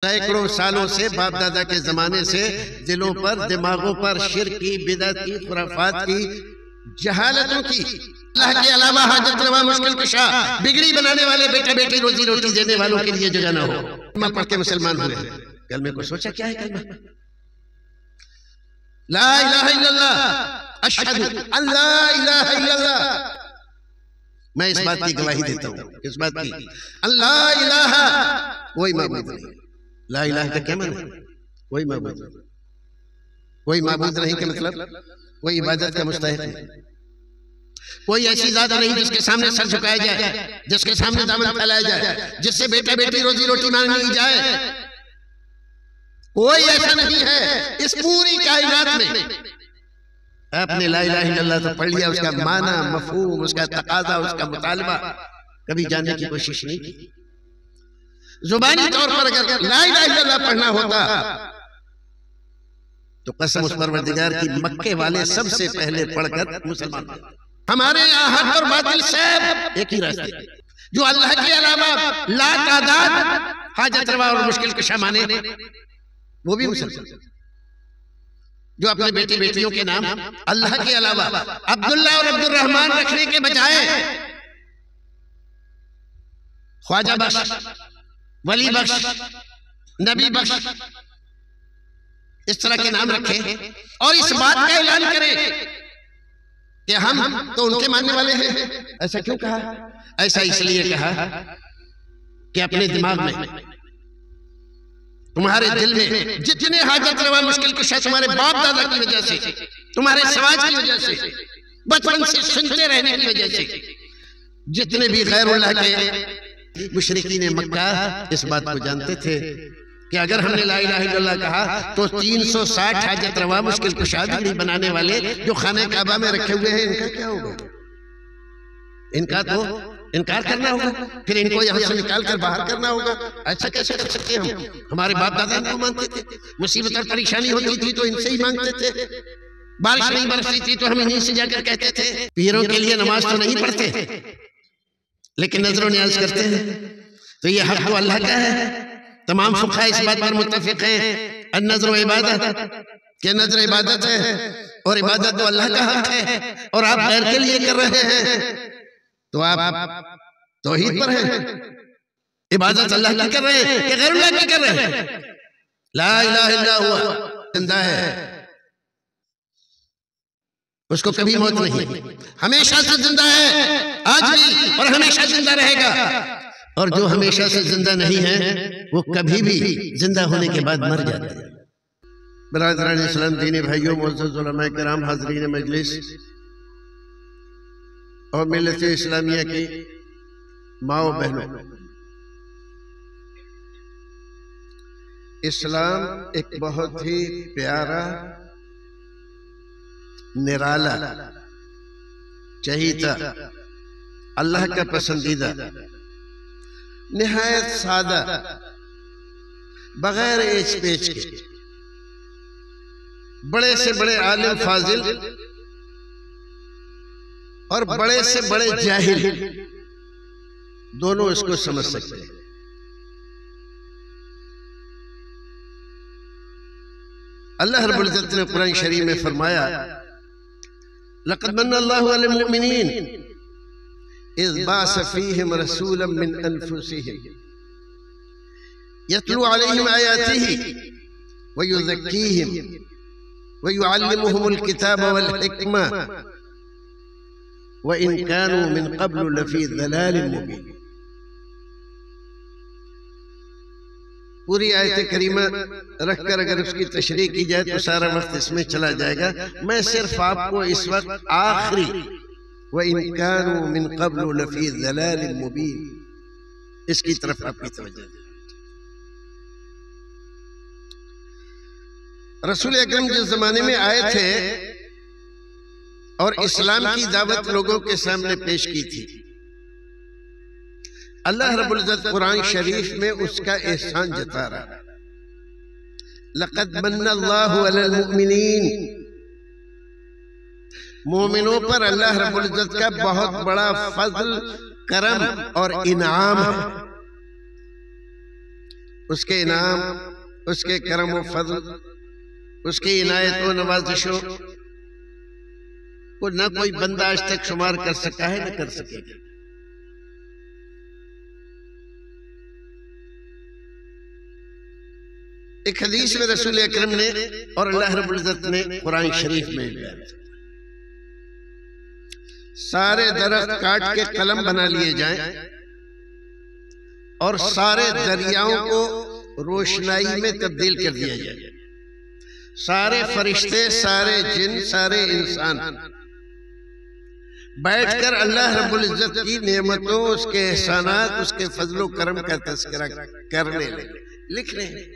सैकड़ों सालों से बाप दादा के जमाने से दिलों पर, दिमागों पर शिर्क की, बिदअत की, खुराफात की, जहालतों की, अल्लाह के अलावा हाजत रवा, मुश्किल कुशा, बिगड़ी बनाने वाले, बेटा बेटी रोजी रोटी देने वालों के लिए जगह ना हो। कलमा पढ़ के मुसलमान हुए। कलमे को सोचा क्या है कलमा? ला इलाहा इल्लल्लाह, अशहदु अल्ला इलाहा इल्लल्लाह। मैं इस बात की गवाही देता हूँ, इस बात की, अल्लाह इलाहा, कोई माबूद नहीं। ला इलाहा का क्या मतलब? कोई माबूद नहीं। कोई माबूद नहीं का मतलब कोई इबादत का मुस्तहिक नहीं, कोई ऐसी जात नहीं जिसके सामने सर झुकाया जाए, जिसके सामने दामन फैलाया जाए, जिससे बेटा बेटी रोजी रोटी मांगी जाए। कोई ऐसा नहीं है इस पूरी कायनात में। आपने ला इलाहा इल्लल्लाह तो पढ़ लिया, उसका माना, मफहूम, उसका तकाजा, उसका मुतालबा कभी जानने की कोशिश नहीं की। जुबानी तौर पर अगर ला इलाहा इल्लल्लाह पढ़ना होता तो कसम उस परवरदिगार की, मक्के वाले सबसे पहले पढ़कर मुसलमान। हमारे यहाँ हक और बातिल सब एक ही रास्ते, जो अल्लाह के अलावा ला तादाद हाजत रवा और मुश्किल कुशा माने, वो भी मुसलमान। जो अपने बेटी बेटियों के नाम अल्लाह के अलावा अब्दुल्ला और अब्दुल रहमान रखने के बजाय ख्वाजा बख्श, वली बख्श, नबी बख्श, इस तरह के नाम रखे और इस बात का ऐलान करें कि हम तो उनके मानने वाले हैं। ऐसा क्यों कहा? ऐसा इसलिए कहा कि अपने दिमाग में, तुम्हारे दिल में जितने हाजत रवा मुश्किल कुशा तुम्हारे बाप दादा की वजह से, तुम्हारे समाज की वजह से, बचपन से सुनते रहने की वजह से, जितने भी गैरुल्लाह के मुशरिकीन मक्का इस बात को जानते थे कि अगर हमने ला इलाहा इल्लल्लाह कहा तो 360 हाजत रवा मुश्किल कुशा बिगड़ी बनाने वाले जो खाने काबा में रखे हुए हैं, इनका क्या होगा? इनका तो इनकार करना होगा, फिर इनको यहाँ से निकाल कर बाहर करना होगा। ऐसा कैसे कर सकते हैं हम? हमारे बाप दादा इनको मानते थे, मुसीबत और परेशानी होती थी तो इनसे ही मांगते थे, बारिश नहीं बरसती थी तो हम इन्हीं से जाकर कहते थे। पीरों के लिए नमाज तो नहीं पढ़ते लेकिन नजरों न्याज करते हैं, तो ये हक तो अल्लाह का है। तमाम फुक़हा इस बात पर मुत्तफ़िक़ हैं, अन्नज़्र इबादत, कि नजर इबादत है और इबादत तो अल्लाह का हक है और आप गैर के लिए कर रहे हैं तो आप तौहीद पर हैं। इबादत अल्लाह की कर रहे हैं कि गैरुल्लाह की कर रहे हैं? ला इलाहा इल्ला हुवा जिंदा है, उसको कभी मौत नहीं, हमेशा से जिंदा है, आज भी और हमेशा जिंदा रहेगा। और जो हमेशा से जिंदा नहीं है वो कभी भी जिंदा होने के बाद मर जाते हैं। बरादरान इस्लाम, दीनी भाइयों, मुअज़्ज़ज़ उलमाए किराम, हाज़रीन मजलिस और मिल्लत इस्लामिया की माओ बहनों, इस्लाम एक बहुत ही प्यारा, निराला, चहीता, अल्लाह का पसंदीदा, निहायत सादा, बगैर एच पेच के, बड़े से बड़े आलिम फाजिल और बड़े से बड़े जाहिल दोनों इसको समझ सकते हैं। अल्लाह रब्बुल इज्जत ने कुरान शरीफ में फरमाया, लक़द मन्नल्लाहु अलल मुमिनीन इज़ बाअस फ़ीहिम रसूलन मिन अनफुसिहिम यतलू अलैहिम आयातिही व युज़क्कीहिम व युअल्लिमुहुमुल किताब वल हिकमा व इन कानू मिन क़ब्लु लफ़ी ज़लालिन मुबीन। पूरी आयत करीमा रखकर अगर उसकी तशरीह की जाए तो सारा वक्त इसमें चला जाएगा। मैं सिर्फ आपको इस वक्त आखिरी व इन कानू मिन क़ब्लु लफ़ी ज़लालिन मुबीन इसकी तरफ आपकी तवज्जो है। रसूल अकरम जिस जमाने में आए थे और इस्लाम की दावत लोगों के सामने पेश की थी, अल्लाह रब्बुल इज्जत कुरान शरीफ में उसका एहसान जता रहा है। लक़द मन्नल्लाहु अलल मुमिनीन, मोमिनों पर अल्लाह रब्बुल इज्जत का बहुत बड़ा फज़ल, करम और इनाम है। उसके इनाम, उसके करम व फजल, उसकी इनायत व नवाजिशों को न कोई बंदा आज तक शुमार कर सका है, न कर सकेगा। एक हदीस में रसूल अकरम ने और अल्लाह रब्बुल इज्जत ने कुरान शरीफ में बयान किया, सारे दरख्त काट के कलम बना लिए जाएं और सारे दरियाओं को रोशनाई में तब्दील कर दिया जाए। सारे फरिश्ते, सारे जिन, सारे इंसान बैठकर अल्लाह रब्बुल इज्जत की नेमतों, उसके एहसानात, उसके फजलो करम का तज़किरा करने लगे, लिख रहे हैं।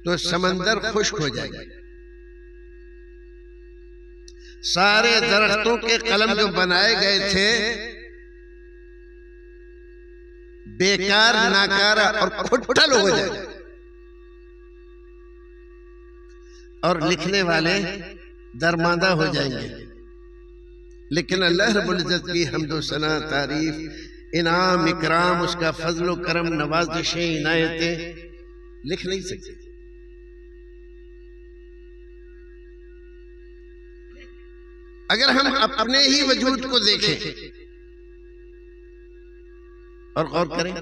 तो समंदर खुश्क हो जाएगा। सारे दरख्तों के कलम जो बनाए गए थे बेकार, नाकारा और खुटखुटल हो जाएगा, और लिखने वाले दरमांदा हो जाएंगे। लेकिन अल्लाह रब्बुल इज्जत की हम्दो सना, तारीफ, इनाम, इकराम, उसका फजलो करम, नवाजिशें, इनायतें लिख नहीं सकते। अगर हम अपने ही वजूद को देखें और गौर करें,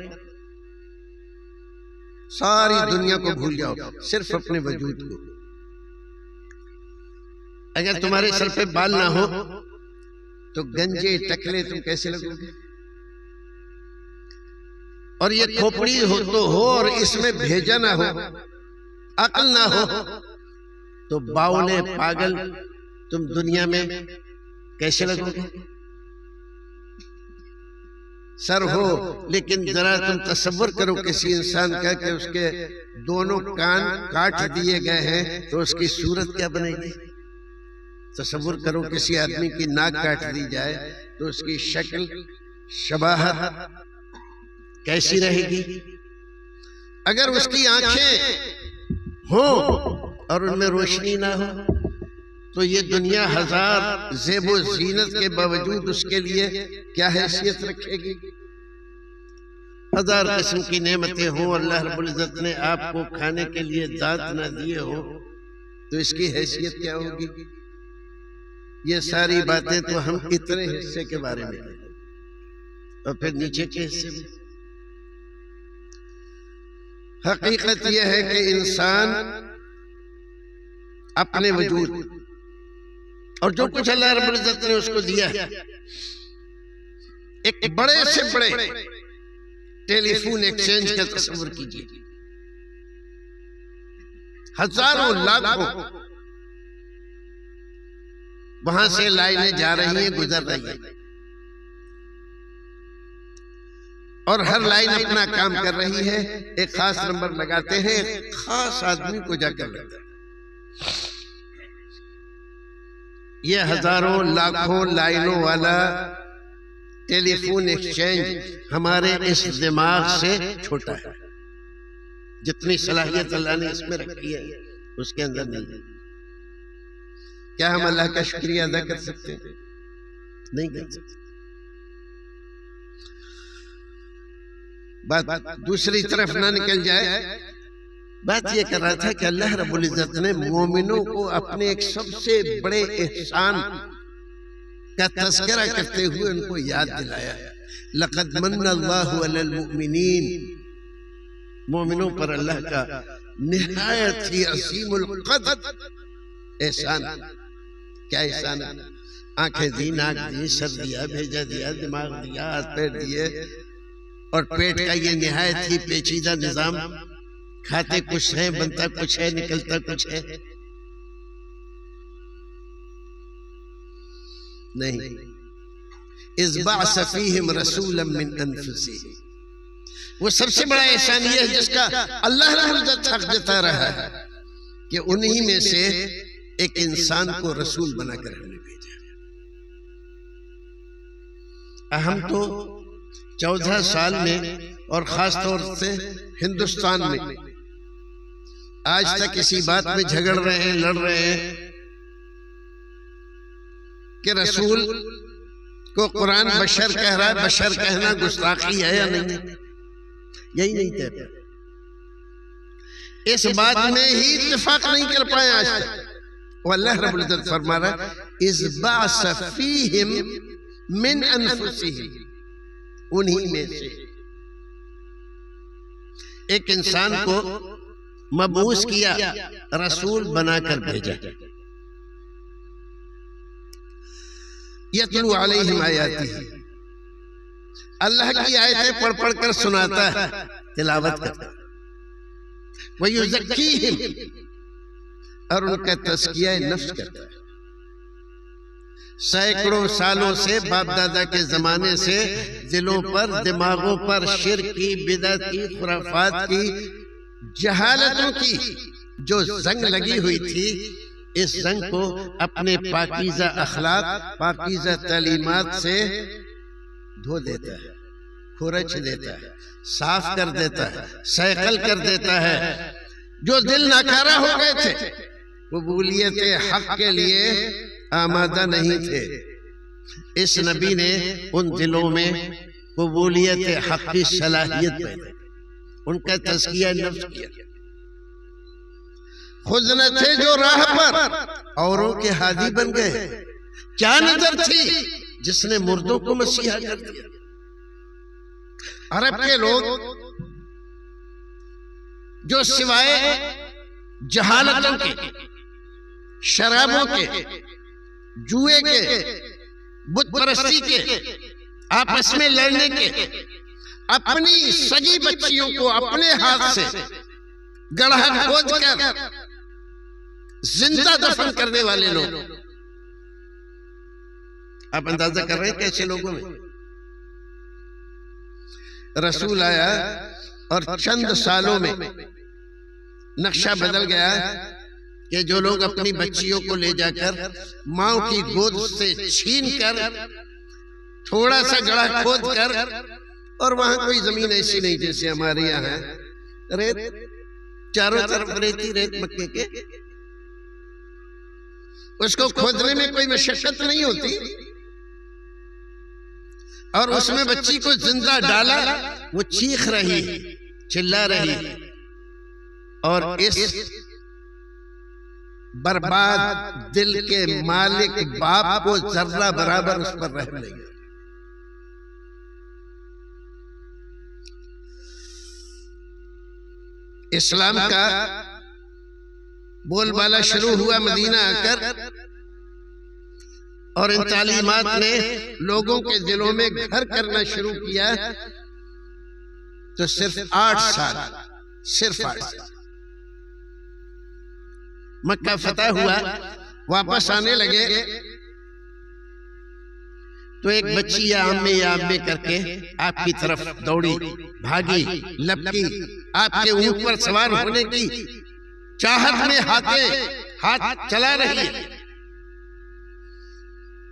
सारी दुनिया को भूल जाओ, सिर्फ अपने वजूद को। अगर तुम्हारे सर पे बाल ना हो तो गंजे टकले तुम कैसे लगोगे? और ये खोपड़ी हो तो हो और इसमें भेजा ना हो, अकल ना हो, तो बावले, पागल तुम दुनिया में कैसे लगोगे? सर हो लेकिन जरा तुम तसव्वुर करो किसी इंसान का कि उसके दोनों कान काट दिए गए हैं तो उसकी सूरत क्या बनेगी? तसव्वुर करो किसी आदमी की नाक काट दी जाए तो उसकी शक्ल, शबाहत कैसी रहेगी? अगर उसकी आंखें हो और उनमें रोशनी ना हो तो ये दुनिया हजार ज़ेबो ज़ीनत के बावजूद उसके लिए क्या हैसियत रखेगी? हजार किस्म की नेमतें हों, अल्लाह रब्बुल इज्जत ने आपको खाने के लिए दांत ना दिए हो तो इसकी हैसियत क्या होगी? ये सारी बातें तो हम इतने हिस्से के बारे में, और फिर नीचे के हिस्से में। हकीकत यह है कि इंसान अपने वजूद और जो कुछ अल्लाह रब्बुल इज्जत ने उसको दिया है, एक बड़े से बड़े टेलीफोन एक्सचेंज का तस्वीर कीजिए। हजारों लाखों वहां से लाइनें जा रही हैं, गुजर रही हैं, और हर लाइन अपना काम कर रही है। एक खास नंबर लगाते हैं, एक खास आदमी को जाकर लगता है। ये हजारों लाखों लाइनों वाला टेलीफोन एक्सचेंज हमारे इस दिमाग से छोटा है। जितनी सलाहियत अल्लाह ने इसमें रखी है उसके अंदर नहीं। क्या हम अल्लाह का शुक्रिया अदा कर सकते हैं? नहीं कर सकते। बात दूसरी तरफ ना निकल जाए। बात यह कर रहा था कि अल्लाह रब्बुल इज्जत ने मोमिनों को अपने एक सबसे बड़े एहसान का तज़किरा करते हुए उनको याद दिलाया। लक़द मन्नल्लाहु अलल मुमिनीन, मोमिनों पर अल्लाह का निहायत ही अज़ीमुल क़द्र एहसान। क्या एहसान है? आंखें दी, नाक दी, सर दिया, भेजा दिया, दिमाग दिया, हाथ पैर दिए, और पेट का ये निहायत ही पेचीदा निजाम। खाते कुछ है, बनता कुछ है, निकलता कुछ है नहीं। इज़बअस फ़ीहिम रसूलन मिन अनफुसिहिम, वो सबसे बड़ा एहसान ये है जिसका अल्लाह हक जता रहा है कि उन्हीं में से एक इंसान को रसूल बनाकर हमने भेजा। हम तो 14 साल में और खास तौर से हिंदुस्तान में आज तक इसी बात में झगड़ रहे हैं, लड़ रहे हैं कि रसूल को कुरान बशर कह रहा है, बशर कहना गुस्ताखी है या नहीं? यही नहीं कहता। इस बात में ही इत्तेफाक नहीं कर पाए आज तक। अल्लाह रब्बुल इज्जत फरमा रहा है इज़बाअस फ़ीहिम मिन अनफुसिहिम, उन्हीं में से एक इंसान को मबूस किया, रसूल बनाकर भेजा, यतलू अलैहिम आयातिही, अल्लाह की आयतें पढ़ पढ़ कर सुनाता है, तिलावत करता है, वयुज़क्कीहिम, और उनका तज़किया नफ्स करता है। सैकड़ों सालों से बाप दादा के जमाने से दिलों पर, दिमागों पर शिर्क की, बिदअत की, खुराफात की, जहालतों की जो जंग लगी हुई थी, इस जंग को अपने पाकीज़ा अखलाक, पाकीज़ा तालीमात से धो देता है, खुरच देता है, साफ कर देता है, सैकल कर देता है। जो दिल नाकारा हो गए थे, कबूलियत हक के लिए आमादा नहीं थे, इस नबी ने उन दिलों में कबूलियत हक की सलाहियत पैदा, उनका तज़किया नफ्स किया। खुद न थे जो राह पर, औरों के हादी बन गए। क्या नजर थी जिसने मुर्दों को मसीहा कर दिया? अरब के लोग जो सिवाय जहालतों के, शराबों के, जुए के, बुत परस्ती के, आपस में लड़ने के, अपनी सगी बच्चियों को अपने हाथ से गड्ढा खोद कर जिंदा दफन करने वाले लोग। आप अंदाजा कर रहे हैं कैसे लोगों में? रसूल आया और चंद सालों में नक्शा बदल गया कि जो लोग अपनी बच्चियों को ले जाकर माँ की गोद से छीन कर थोड़ा सा गड्ढा खोद कर, और वहां कोई जमीन ऐसी नहीं जैसे हमारे यहाँ है, रेत चारों तरफ रेती रेत मक्के के, उसको खोदने में कोई मशक्कत नहीं होती, और उसमें बच्ची को जिंदा डाला, वो चीख रही, चिल्ला रही, और इस बर्बाद दिल के मालिक बाप को जर्रा बराबर उस पर रहम नहीं है। इस्लाम का बोलबाला शुरू हुआ मदीना आकर, और इन तालीमात ने लोगों के दिलों में घर करना शुरू किया तो सिर्फ 8 साल, सिर्फ 8 साल। मक्का फतह हुआ, वापस आने लगे तो एक बच्ची या अम्मे करके आपकी तरफ दौड़ी, भागी, लपकी, आपके ऊपर सवार होने की चाहत में हाथ चला रही है,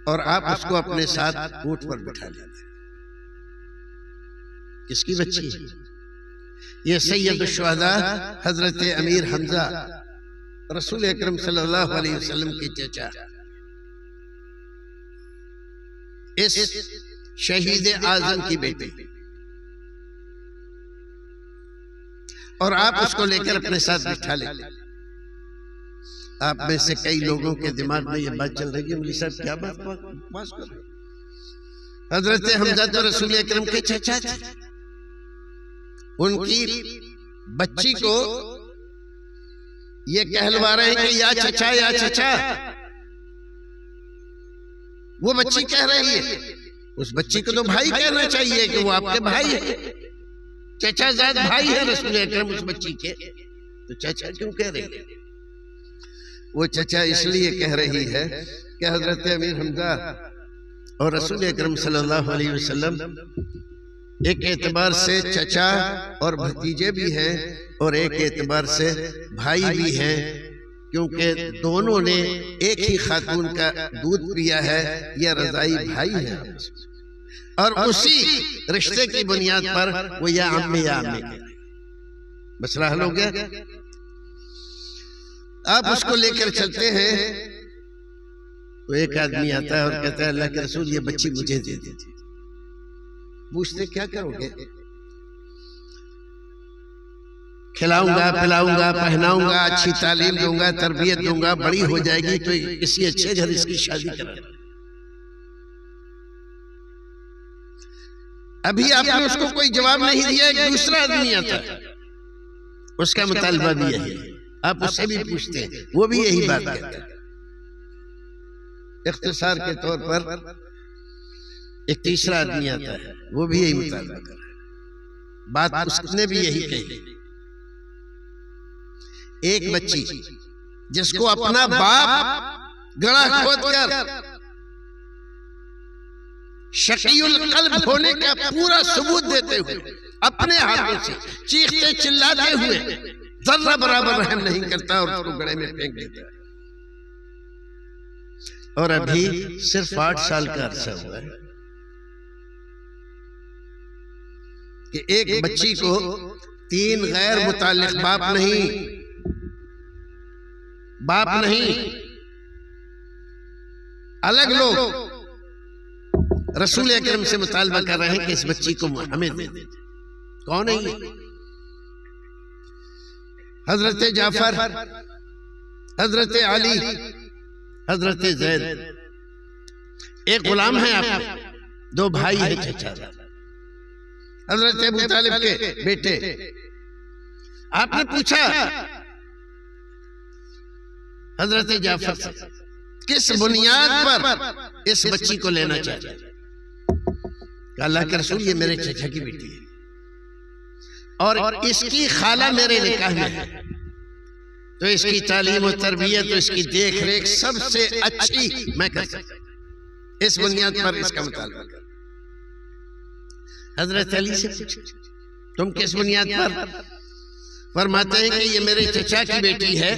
और आप उसको अपने साथ ऊंट पर बिठा लेते। किसकी बच्ची? ये सैयद शुहदा हजरत अमीर हमजा, रसूल अकरम सल्लल्लाहु अलैहि वसल्लम के चचा, इस शहीद आजम की बेटी, और आप उसको लेकर अपने साथ बिठा लेते। आप में से कई लोगों के दिमाग में ये बात चल रही है, मौलवी साहब क्या बात पास कर रहे? हजरत हमजा तो रसूल अकरम के चचा थे, उनकी बच्ची को ये कहलवा रहे हैं कि या चचा या चचा। वो बच्ची कह रही है, उस बच्ची को तो भाई कहना चाहिए कि वो आपके भाई है, चचा जाद भाई है रसूल अकरम उस बच्ची के, तो चचा क्यों कह रही है? वो चचा इसलिए कह रही है कि हजरत अमीर हमजा और रसूल अकरम सल्लल्लाहु अलैहि वसल्लम एक एतबार से चचा और भतीजे भी हैं, और एक एतबार से भाई भी हैं, क्योंकि दोनों ने एक ही खातून का दूध पिया है, यह रज़ाई भाई है, और उसी रिश्ते की बुनियाद पर वो या अम्मी मसला हल हो गया। आप उसको लेकर चलते हैं तो एक आदमी आता है और कहता है अल्लाह के रसूल ये बच्ची मुझे दे दीजिए। पूछते क्या करोगे? खिलाऊंगा, पिलाऊंगा, पहनाऊंगा, अच्छी तालीम दूंगा, तरबियत दूंगा, बड़ी हो जाएगी तो किसी अच्छे घर इसकी शादी करा। अभी आपने उसको कोई जवाब नहीं दिया, एक दूसरा आदमी आता है, उसका मुतालबा भी यही है। आप उससे भी पूछते हैं, वो भी यही बात कहता है। इख्तिसार के तौर पर एक तीसरा आदमी आता है, वो भी यही मुतालबा कर रहा है। बात उसने भी यही कही। एक बच्ची जिसको अपना बाप गड़ा खोद कर शकीउल कल्ब होने का पूरा सबूत देते हुए अपने हाथों से चीखते चिल्लाते हुए जर्रा बराबर रहम नहीं करता और उसको गड़े में फेंक देता है। और अभी सिर्फ 8 साल का अरसा हुआ है कि एक बच्ची को 3 गैर मुताल्लिक बाप नहीं अलग लोग रसूल अकरम से मुतालबा कर रहे हैं कि इस बच्ची को हमें दे दे। कौन है ये? हजरत जाफर, हजरत अली, हजरत जैद। एक गुलाम है आपके, 2 भाई है चचा, हजरत अबू तालिब के बेटे। आपने पूछा हजरत जाफर से किस बुनियाद पर इस बच्ची को लेना चाहिए? अल्लाह के रसूल ये मेरे चचा की बेटी है और इसकी खाला मेरे निकाह में है, तो इसकी तालीम और तरबियत, तो इसकी देख रेख सबसे अच्छी मैं कर सकता। इस बुनियाद पर इसका मुतालबा कर। हजरत अली से पूछा तुम किस बुनियाद पर? फरमाते हैं कि ये मेरे चचा की बेटी है,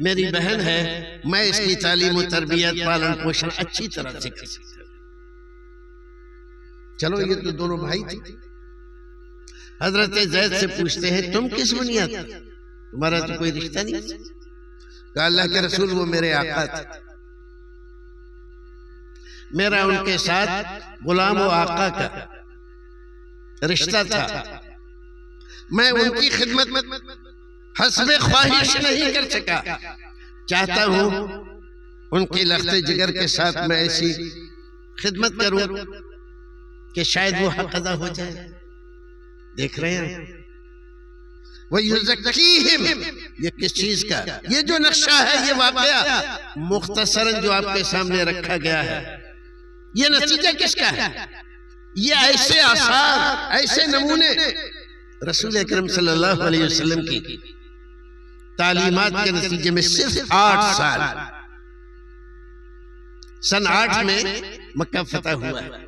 मेरी बहन है, मैं इसकी तालीम और तरबियत, पालन पोषण अच्छी तरह से कर सकता। चलो ये तो दोनों भाई थे। हजरत जैद से पूछते हैं तुम किस बुनियाद पर? तुम्हारा तो कोई रिश्ता नहीं। कहा अल्लाह के रसूल वो मेरे आका थे, मेरा उनके साथ गुलाम व आका का रिश्ता था। मैं उनकी खिदमत में हस्बे ख्वाहिश नहीं कर सका। चाहता हूं उनके लख्ते जिगर के साथ मैं ऐसी खिदमत करूं कि शायद वो हक अदा हो जाए। देख रहे हैं वो युज़क्कीहिम, ये किस चीज का? ये जो नक्शा है, ये वाकया मुख्तसरन जो आपके सामने रखा गया है, ये नतीजा किसका है? ये ऐसे आसार, ऐसे नमूने रसूल अकरम सल्लल्लाहु अलैहि वसल्लम की तालीमात के नतीजे में सिर्फ 8 साल, सन 8 में मक्का फतह हुआ है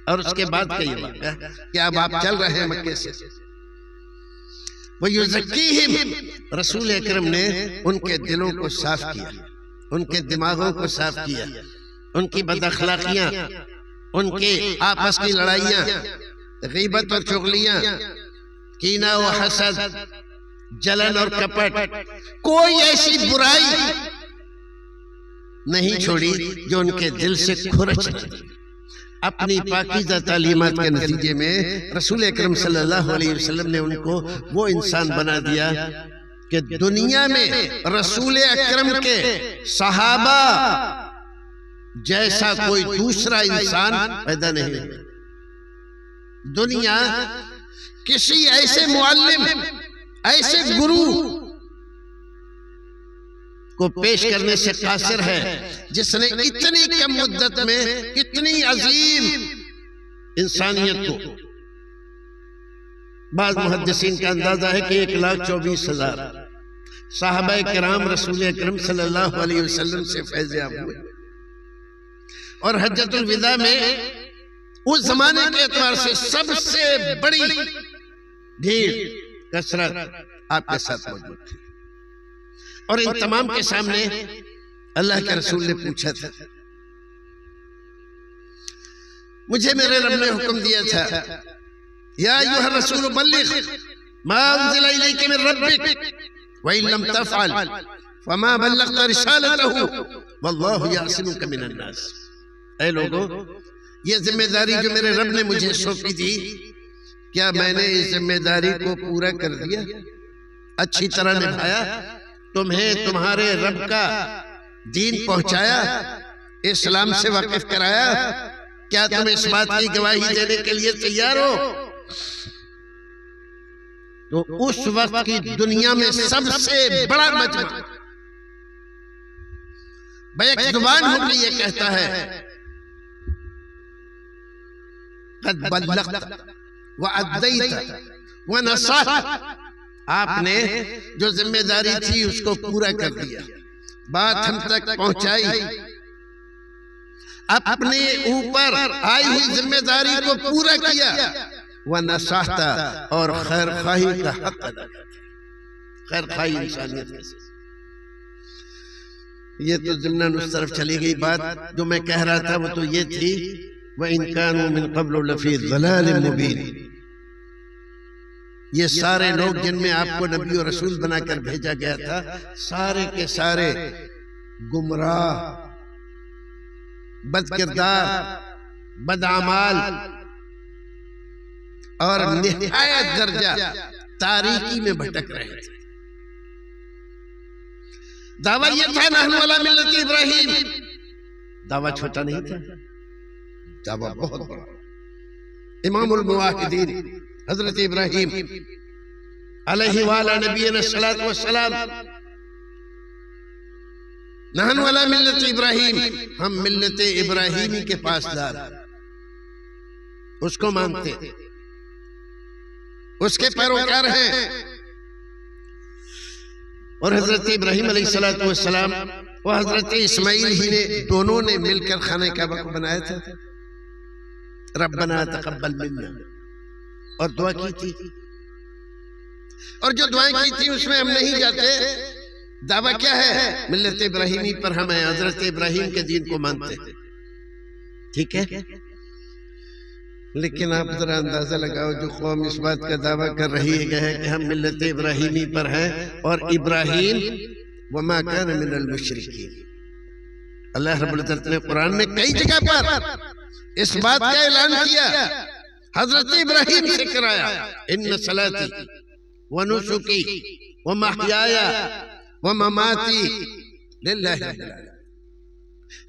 और उसके बाद का ये वाक़या कि अब आप चल रहे हैं मक्के से। वो युज़क्कीहिम, रसूल अकरम ने उनके दिलों को साफ किया, उनके दिमागों को साफ किया, उनकी बदअखलाकियां, उनके आपस की लड़ाइयां, गीबत और चुगलियां, कीना और हसद, जलन और कपट, कोई ऐसी बुराई नहीं छोड़ी जो उनके दिल से खुरच न दी। अपनी पाकीज़ा तालीमात के नतीजे में रसूल अकरम सल्लल्लाहु अलैहि वसल्लम ने उनको वो इंसान बना दिया कि दुनिया में रसूल अकरम के सहाबा जैसा कोई दूसरा इंसान पैदा नहीं हुआ। दुनिया किसी ऐसे मुअल्लिम, ऐसे गुरु को पेश करने से कासिर है जिसने इतनी कम मुद्दत में कितनी अजीम इंसानियत को, बाद मुहद्दिसीन का अंदाजा है कि 1,24,000 साहबा किराम रसूल अकरम सल्लल्लाहु अलैहि वसल्लम से फैज़ याब हुए। और हज्जतुल विदा में उस जमाने के एतबार से सबसे बड़ी भीड़, कसरत आपके साथ मौजूद थी। और इन तमाम के सामने अल्लाह के रसूल ने पूछा था, मुझे मेरे रब ने हुक्म दिया था, या अय्युहर रसूल बल्लिग मा उन्ज़िला इलैका मिन रब्बिक व इन लम तफ़अल फमा बल्लग़्ता रिसालतहु वल्लाहु यासिमुका मिनन नास। ऐ लोगों, ये जिम्मेदारी जो मेरे रब ने मुझे सौंपी थी, क्या मैंने इस जिम्मेदारी को पूरा कर दिया, अच्छी तरह निभाया? तुम्हें तुम्हारे रब का दीन पहुंचाया, इस्लाम से वाकिफ कराया? क्या तुम इस बात की गवाही देने के लिए तैयार हो? तो उस वक्त की दुनिया में सबसे बड़ा मजमा बैक जुबान होकर ये कहता है, क़द बल्लग़्त व अद्दैत व नसहत। आपने जो जिम्मेदारी थी उसको पूरा कर दिया, बात हम तक पहुंचाई, अपने ऊपर आई हुई जिम्मेदारी को पूरा किया। व नसहता, और खैर खाही का हक अदा कर दिया। खैर खाही इंसानियत में से ये तो ज़िम्नन उस तरफ चली गई। बात जो मैं कह रहा था वो तो ये थी, व इन कानू मिन क़ब्ल लफ़ी ज़लालिम मुबीन। ये सारे लोग जिनमें आपको नबी और रसूल बनाकर भेजा गया था, सारे के सारे गुमराह, बदकिरदार, बदअमाल और निहायत दर्जा तारीकी में भटक रहे थे। दावा ये था नहनु अला मिल्लत इब्राहिम। दावा छोटा नहीं था, दावा बहुत बड़ा। इमामुल मुवाहिदीन हजरत इब्राहिम अलैहि वाला नबीना सल्लल्लाहु अलैहि वसल्लम, नहनु अला मिल्लत इब्राहिम, हम मिल्लत इब्राहिमी के पासदार, उसको मानते, उसके पैरोकार हैं। और हजरत इब्राहिम अलैहिस्सलातु वस्सलाम और हजरत इस्माइल ही ने, दोनों ने मिलकर खाने काबा को बनाया था। रब्बना तक़ब्बल मिन्ना, और दुआ की थी, और जो दुआएं की थी उसमें हम नहीं जाते। दावा क्या है? मिल्लत इब्राहिमी पर हम हैं, हजरत इब्राहिम के दीन को मानते हैं, ठीक है। लेकिन आप जरा अंदाजा लगाओ, जो कौम इस बात का दावा कर रही है कि हम मिल्लत इब्राहिमी पर हैं, और इब्राहिम वमा कान मिनल मुशरिकीन। अल्लाह रब्बुल इज्जत ने कुरान में कई जगह पर इस बात का ऐलान किया, हजरत इब्राहिम से कराया, इन्न सलाती व नुसुकी व महयाया व ममाती लिल्लाहि रब्बिल आलमीन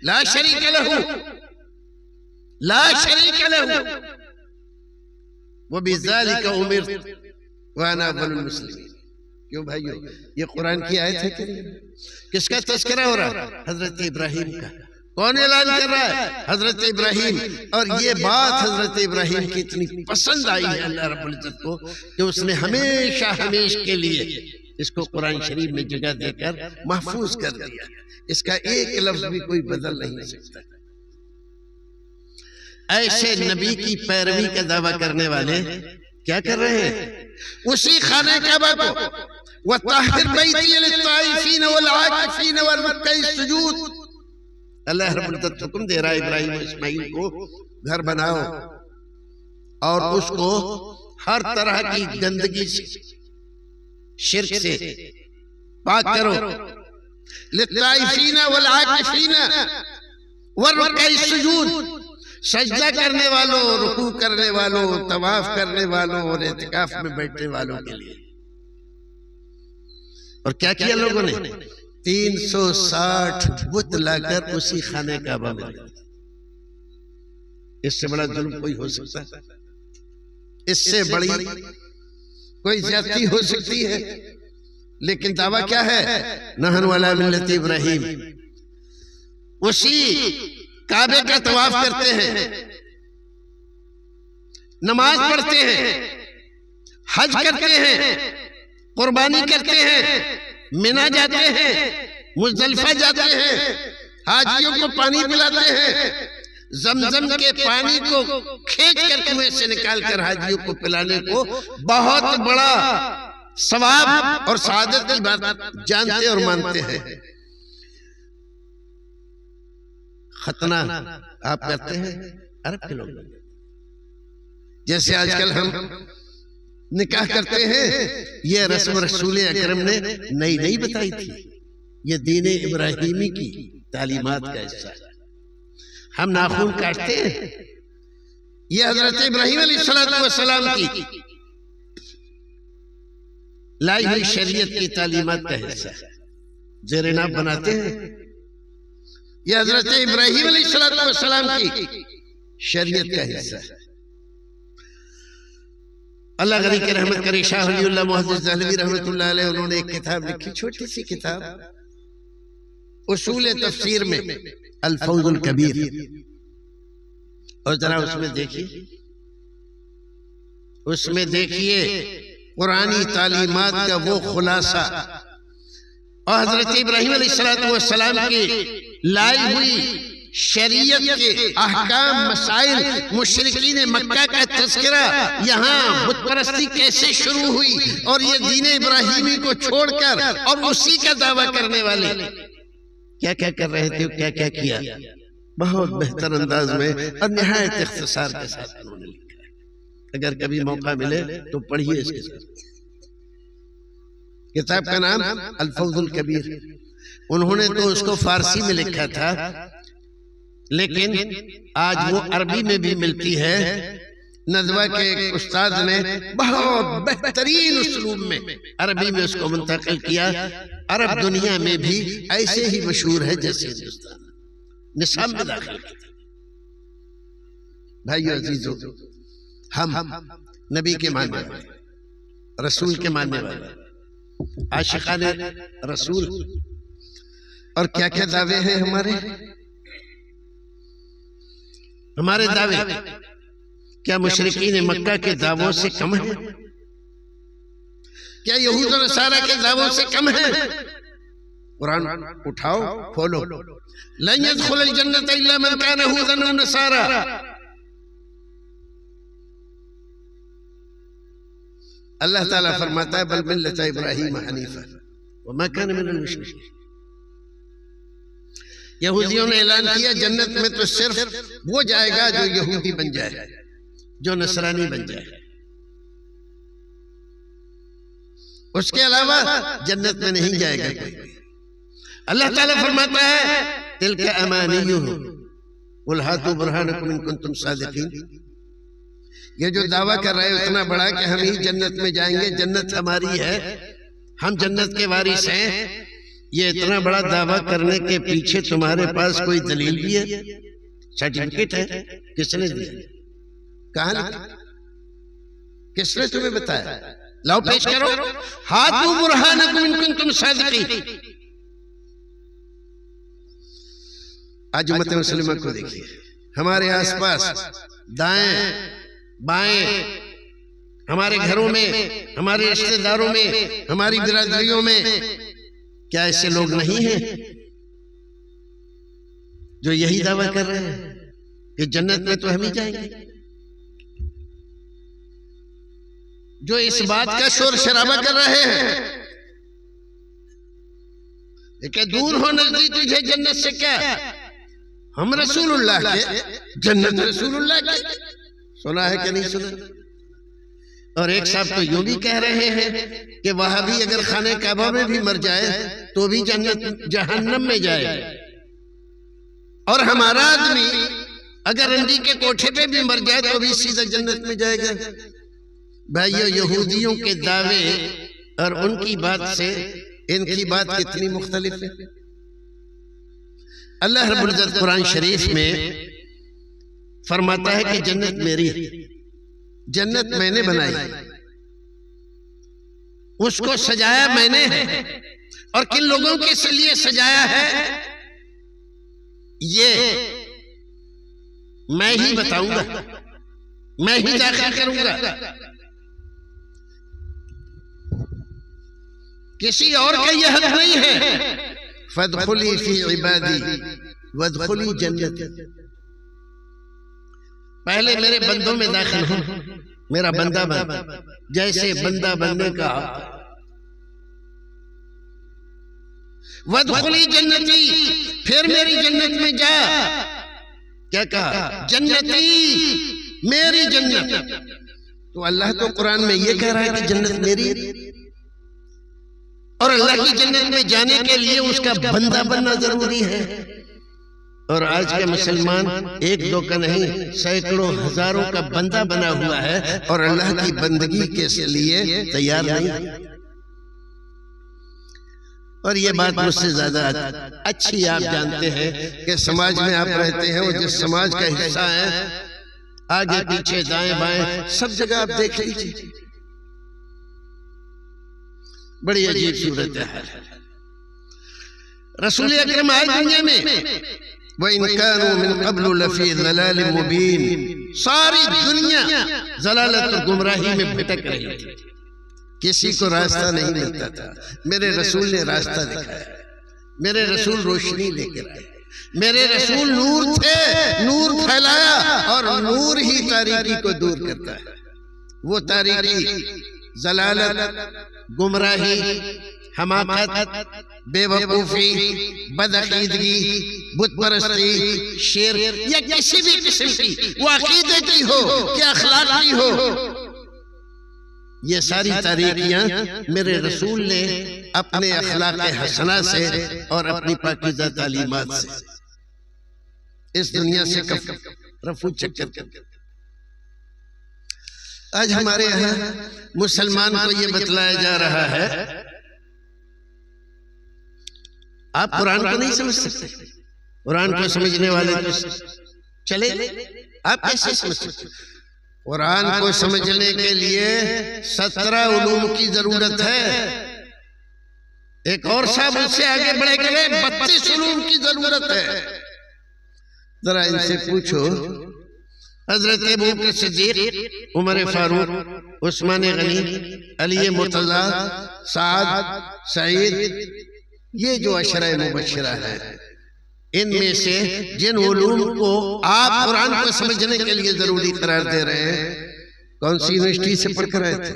ला शरीक लहू, ला शरीक लहू व बिज़ालिका उमिरतु व अना अव्वलुल मुस्लिमीन। क्यों भाइयों, ये कुरान की आयत है कि नहीं? किसका तज़किरा हो रहा है? हजरत इब्राहिम का। कौन ऐलान कर रहा है? हजरत इब्राहिम। और ये बात हजरत इब्राहिम की इतनी पसंद आई है अल्लाह रब्बुल इज्जत को कि उसने हमेशा हमेशा के लिए इसको कुरान शरीफ में जगह देकर महफूज कर दिया। इसका एक लफ्ज भी कोई बदल नहीं सकता। ऐसे नबी की पैरवी का दावा करने वाले क्या कर रहे हैं? उसी खाने काबा को वताहिर बैती लित्ताइफीन वल आकिफीन वल रुक्कई सुजूद, अल्लाह रब्बुल इज्जत हुक्म दे रहा है इब्राहिम और इस्माइल को, घर बनाओ और उसको हर तरह की गंदगी से, शिर्क से पाक करो। लित्ताइफीन वल आकिफीन वल रुक्कई सुजूद, सजदा करने वालों, रुकू करने वालों, तवाफ करने वालों और इतिकाफ में बैठने वालों के लिए। और क्या किया लोगों ने? 360 बुत लाकर उसी खाने काबा में। इससे बड़ा जुल्म कोई हो सकता है? इससे बड़ी कोई ज्यादती हो सकती है? लेकिन दावा क्या है? नहनु अला मिल्लत इब्राहिम। उसी काबे का तवाफ करते हैं, नमाज पढ़ते हैं, हज करते हैं, कुर्बानी करते हैं, मिना जाते हैं, मुज़दलिफा जाते हैं, हाजियों को पानी पिलाते हैं, जमजम के पानी को खींच कर कुएं से निकाल कर हाजियों को पिलाने को बहुत बड़ा सवाब और सआदत की बात जानते और मानते हैं। खतना आप करते हैं अरब के लोग, जैसे आजकल हम निकाह करते हैं, ये रस्म रसूल अकरम ने नई नई बताई थी। ये दीन इब्राहिमी की तालीमात का हिस्सा है। हम नाखून काटते हैं, ये हजरत इब्राहिम अलैहिस्सलाम की लाई हुई शरीयत की तालीमात का हिस्सा है। जेरेनाब बनाते हैं, ये हजरत इब्राहिम अलैहिस्सलाम की शरीयत का हिस्सा है। अल्लाह गनी की रहमत करे, शाह वलीउल्लाह मुहद्दिस दहलवी रहमतुल्लाह अलैह, उन्होंने एक किताब लिखी, छोटी सी किताब, उसूल तफसीर में अल-फौजुल कबीर। और जरा उसमें देखिए कुरानी तालीमात का वो खुलासा और हजरत इब्राहिम अलैहिस्सलाम की लाई हुई शरीयत के अहकाम, मसाइल, मुशरिकीन मक्का का तज़किरा, यहाँ बुत परस्ती कैसे शुरू हुई और ये दीन इब्राहिमी को छोड़कर और उसी का दावा करने वाले क्या क्या कर रहे थे, क्या क्या किया, बहुत बेहतर अंदाज में और निहायत इख्तिसार के साथ उन्होंने लिखा है। अगर कभी मौका मिले तो पढ़िए इसके साथ। किताब का नाम अल-फौजुल कबीर। उन्होंने तो उसको फारसी में लिखा था, लेकिन आज वो अरबी में भी मिलती है। नज़वा के एक उस्ताद ने बहुत बेहतरीन उसलूब में अरबी में उसको मुंतकिल किया। अरब दुनिया में भी ऐसे ही मशहूर है जैसे हिंदुस्तान, निसाब में दाखिल किया। भाइयों अजीजों, हम नबी के मानने वाले, रसूल के मानने वाले, आशिकाने रसूल, और क्या क्या दावे हैं हमारे दावे क्या मुशरिकीन मक्का के दावों से कम है? क्या यहूद और नसारा के दावों से कम है? कुरान उठाओ, खोलो, लन यदखुलल जन्नत इल्ला मन कान यहूदन व नसारा। अल्लाह ताला फरमाता है बल मिल्लत इब्राहीम हनीफा व मा कान मिनल मुशरिकीन। यहूदियों ने ऐलान किया जन्नत में तो सिर्फ वो जाएगा जो यहूदी बन जाए, जो नसरानी बन जाए, उसके अलावा जन्नत में नहीं जाएगा कोई। अल्लाह ताला फरमाता है तिल्का अमानियुहुम कुल हातू बुरहानकुम इन कुंतुम सादिकीन। ये जो दावा कर रहे हैं उतना बड़ा कि हम ही जन्नत में जाएंगे, जन्नत हमारी है, हम जन्नत के वारिस हैं, ये इतना बड़ा दावा करने के पीछे तुम्हारे पास कोई दलील भी है, सर्टिफिकेट है? किसने दिया? कहां? किसने तुम्हें बताया? लाओ पेश करो। हातू बुरहानकुम इन कुंतुम सादिकीन। आज उम्मत मुस्लिमा को देखिए, हमारे आसपास दाएं बाएं, हमारे घरों में, हमारे रिश्तेदारों में, हमारी बिरादरियों में क्या ऐसे लोग नहीं हैं जो यही दावा कर रहे हैं कि जन्नत में तो हम ही जाएंगे, जो इस बात का शोर शराबा कर रहे हैं कि दूर हो नजदीक तुझे जन्नत से क्या, हम रसूलुल्लाह के, जन्नत रसूलुल्लाह की। सुना है कि नहीं सुना? और एक साहब तो यूं भी कह रहे हैं कि वहां भी अगर खाने काबा में भी मर जाए तो भी जन्नत जहन्नम में जाए, और हमारा आदमी अगर रंडी के कोठे पे भी मर जाए तो भी सीधा जन्नत में जाएगा। भाइयों, यहूदियों के दावे और उनकी बात से इनकी बात कितनी मुख्तलिफ है। अल्लाह रब्बुल इज्जत कुरान शरीफ में फरमाता है कि जन्नत मेरी, जन्नत मैंने बनाई, उसको सजाया मैंने है, और किन लोगों के लिए सजाया है ये मैं ही बताऊंगा, मैं ही दाखिल करूंगा, किसी और का यह हक नहीं है। फदखुली फी इबादी वदखुली जन्नती। पहले मेरे बंदों में दाखिल हो, मेरा बंदा बन, जैसे बंदा बनने का। वदखुली जन्नती, फिर मेरी जन्नत में जा। क्या कहा? जन्नती, मेरी जन्नत। तो अल्लाह तो कुरान में ये कह रहा है कि जन्नत मेरी है। और अल्लाह की जन्नत में जाने के लिए उसका बंदा बनना जरूरी है। और आज के मुसलमान एक दो का नहीं, सैकड़ों हजारों का बंदा बना हुआ है और अल्लाह की बंदगी के लिए तैयार नहीं। और ये बात मुझसे ज्यादा अच्छी आप जानते हैं कि समाज में आप रहते हैं और जिस समाज का हिस्सा है, आगे पीछे दाएं बाएं सब जगह आप देख लीजिए, बड़ी अजीब सूरत है। रसूल अकरम आए दुनिया में, व इन कानू मिन क़ब्लु लफ़ी ज़लाल मुबीन, सारी दुनिया ज़लालत और गुमराही में भटक रही थी, किसी को रास्ता नहीं मिलता था। मेरे रसूल ने रास्ता दिखाया, मेरे रसूल रोशनी लेकर आए, मेरे रसूल नूर थे, नूर फैलाया और नूर ही तारीकी को दूर करता है। वो तारीकी, ज़लालत, गुमराही, हमाकत, बेवकूफी, बदअकीदगी, बुत परस्ती, शिर्क या किसी भी किस्म की, वो अकीदे की हो कि अखलाक की हो, ये सारी तारीकियां मेरे रसूल ने अपने अखलाक हसना से और अपनी पाकीज़ा तालीमात से इस दुनिया से रफू चक्कर कर। आज हमारे यहाँ मुसलमान को ये बतलाया जा रहा है, आप कुरान को नहीं समझ सकते, कुरान को समझने वाले तो चले, आप कैसे समझ सकते? कुरान को समझने के लिए 17 उलूम की जरूरत है। एक और साहब उससे आगे बढ़े गए, 32 उलूम की जरूरत है। जरा इनसे पूछो, हजरत अबू बकर सिद्दीक, उमर फारूक, उस्मान गनी, अली मुर्तजा, साद, सईद, ये जो अशरा मुबशरा है, इनमें से जिन उलूम को आप कुरान को समझने के लिए जरूरी करार दे रहे हैं, कौन सी यूनिवर्सिटी से पढ़कर आए थे?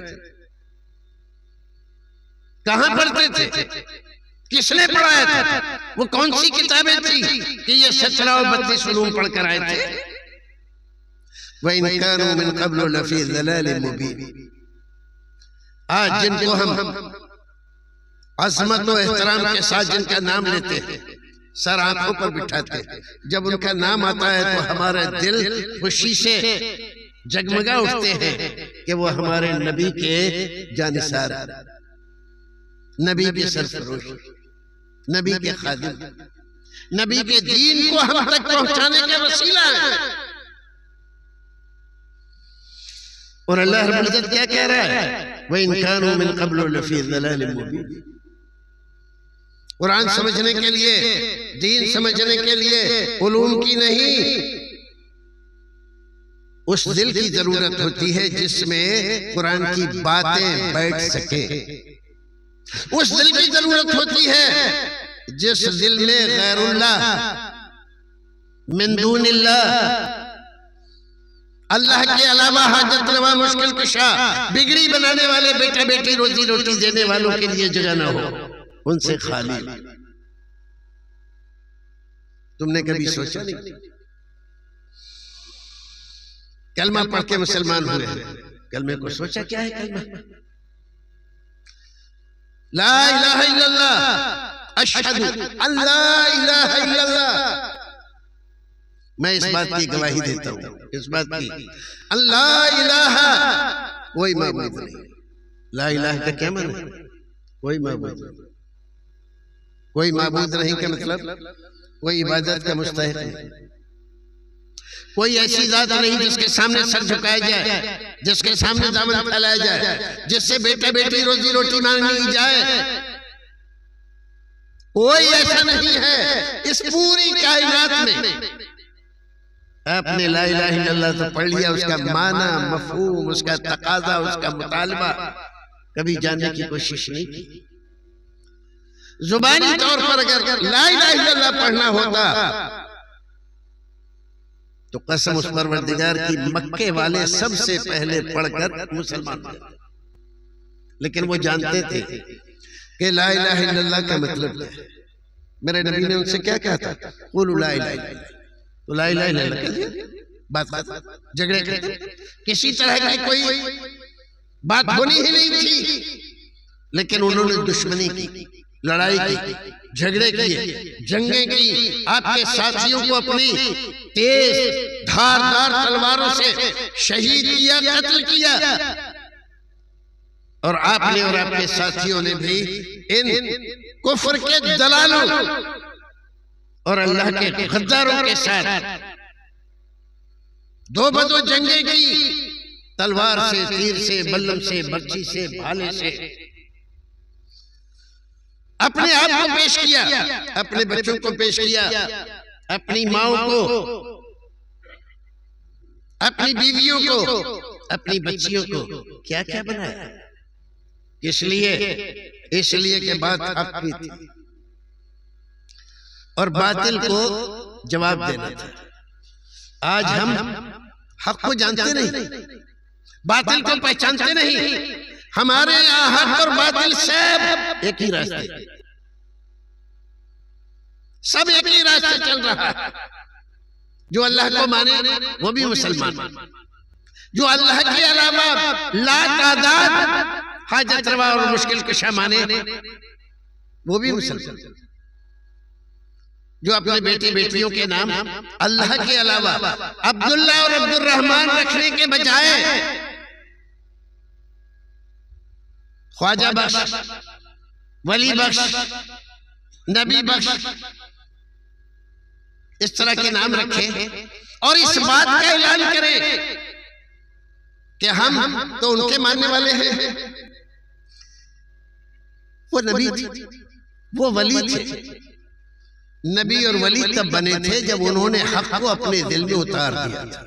कहां पढ़ते थे? किसने पढ़ाया था? वो कौन सी किताबें थी कि ये 17 और 32 उलूम पढ़कर आए थे? व इन कानू मिन क़ब्लु लफ़ी ज़लाल मुबीन। आज जिनको हम अज़मत और एहतराम के साथ जिनका नाम लेते हैं, सर आंखों पर बिठाते हैं, जब उनका नाम आता है तो हमारे दिल खुशी से जगमगा उठते हैं कि वो हमारे नबी के जानिसार, नबी के सरफरोश, नबी के खादिम, नबी के दीन को हम तक पहुंचाने का वसीला है। और अल्लाह रब्बुल इज्जत क्या कह रहा है? व इन कानू मिन क़ब्लु लफ़ी ज़लाल मुबीन। कुरान समझने के लिए, दीन समझने के लिए उलूम की नहीं, उस दिल की जरूरत होती है जिसमें कुरान की बातें बैठ सके। उस दिल की जरूरत होती है जिस दिल में गैरुल्लाह, मिन दूनिल्लाह, अल्लाह के अलावा हाजत रवा, मुश्किल कुशा, बिगड़ी बनाने वाले, बेटा बेटी रोजी रोटी देने वालों के लिए जगह ना हो, उनसे खाली। तुमने कभी सोचा नहीं? कलमा पढ़ के मुसलमान हुए हैं, कलमे को सोचा क्या है कलमा? ला इलाहा इल्लल्लाह, अशहदु अल्ला इलाहा इल्लल्लाह। मैं इस बात की गवाही देता हूं, इस बात की, अल्लाह इलाहा, कोई माबूद नहीं। ला इलाहा का क्या माने? कोई माबूद नहीं। कोई माबूद नहीं का मतलब कोई इबादत का मुस्तहिक नहीं, कोई ऐसी जात नहीं जिसके सामने सर झुकाया जाए, जिसके सामने दामन फैलाया जाए, जिससे बेटा बेटी रोजी रोटी मांगनी जाए। कोई ऐसा नहीं है इस पूरी कायनात में। आपने ला इलाहा इल्लल्लाह तो पढ़ लिया, उसका माना, मफहूम, उसका तकाजा, उसका मुतालबा कभी जानने की कोशिश नहीं की। जुबानी तौर पर अगर ला इलाहा इल्लल्लाह पढ़ना होता तो कसम उस परवरदिगार की, मक्के वाले सबसे पहले पढ़कर मुसलमान थे। लेकिन वो जानते थे कि ला इलाहा इल्लल्लाह का मतलब क्या है। मेरे नबी ने उनसे क्या कहा था? कुलू ला इलाहा इल्लल्लाह। तो ला इलाहा इल्लल्लाह कह दिया, बात झगड़े करते, किसी तरह की कोई बात होनी ही नहीं थी। लेकिन उन्होंने दुश्मनी की, लड़ाई की, झगड़े किए, जंगें की, आपके साथियों को अपनी तेज धारदार तलवारों से शहीद किया, कत्ल किया। और आपने और आपके साथियों ने भी इन कुफ्र के दलालों और अल्लाह के गद्दारों के साथ दो बदो जंगें की, तलवार से, तीर से, बल्लम से, बर्छी से, भाले से। अपने आप को पेश किया, अपने बच्चों को पेश किया, अपनी माओं को, अपनी बीवियों को, अपनी बच्चियों को क्या क्या बनाया। इसलिए के बात आपकी थी और बातिल को जवाब देना था। आज हम हक को जानते नहीं, बातिल को पहचानते नहीं। हमारे यहाँ हक और बातिल सब एक ही रास्ते, सब एक ही रास्ते चल रहा है। जो अल्लाह को माने वो भी मुसलमान, जो अल्लाह के अलावा लातादाद हाजत रवा और मुश्किल कुशा माने वो भी मुसलमान। जो अपने बेटी बेटियों के नाम अल्लाह के अलावा अब्दुल्ला और अब्दुल रहमान रखने के बजाय ख्वाजा बख्श, वली बख्श, नबी बख्श, इस तरह के नाम रखें और इस बात का ऐलान करें कि हम तो उनके मानने वाले हैं। वो नबी थे, वो वली थे। नबी और वली तब बने थे जब उन्होंने हक को अपने दिल में उतार दिया था।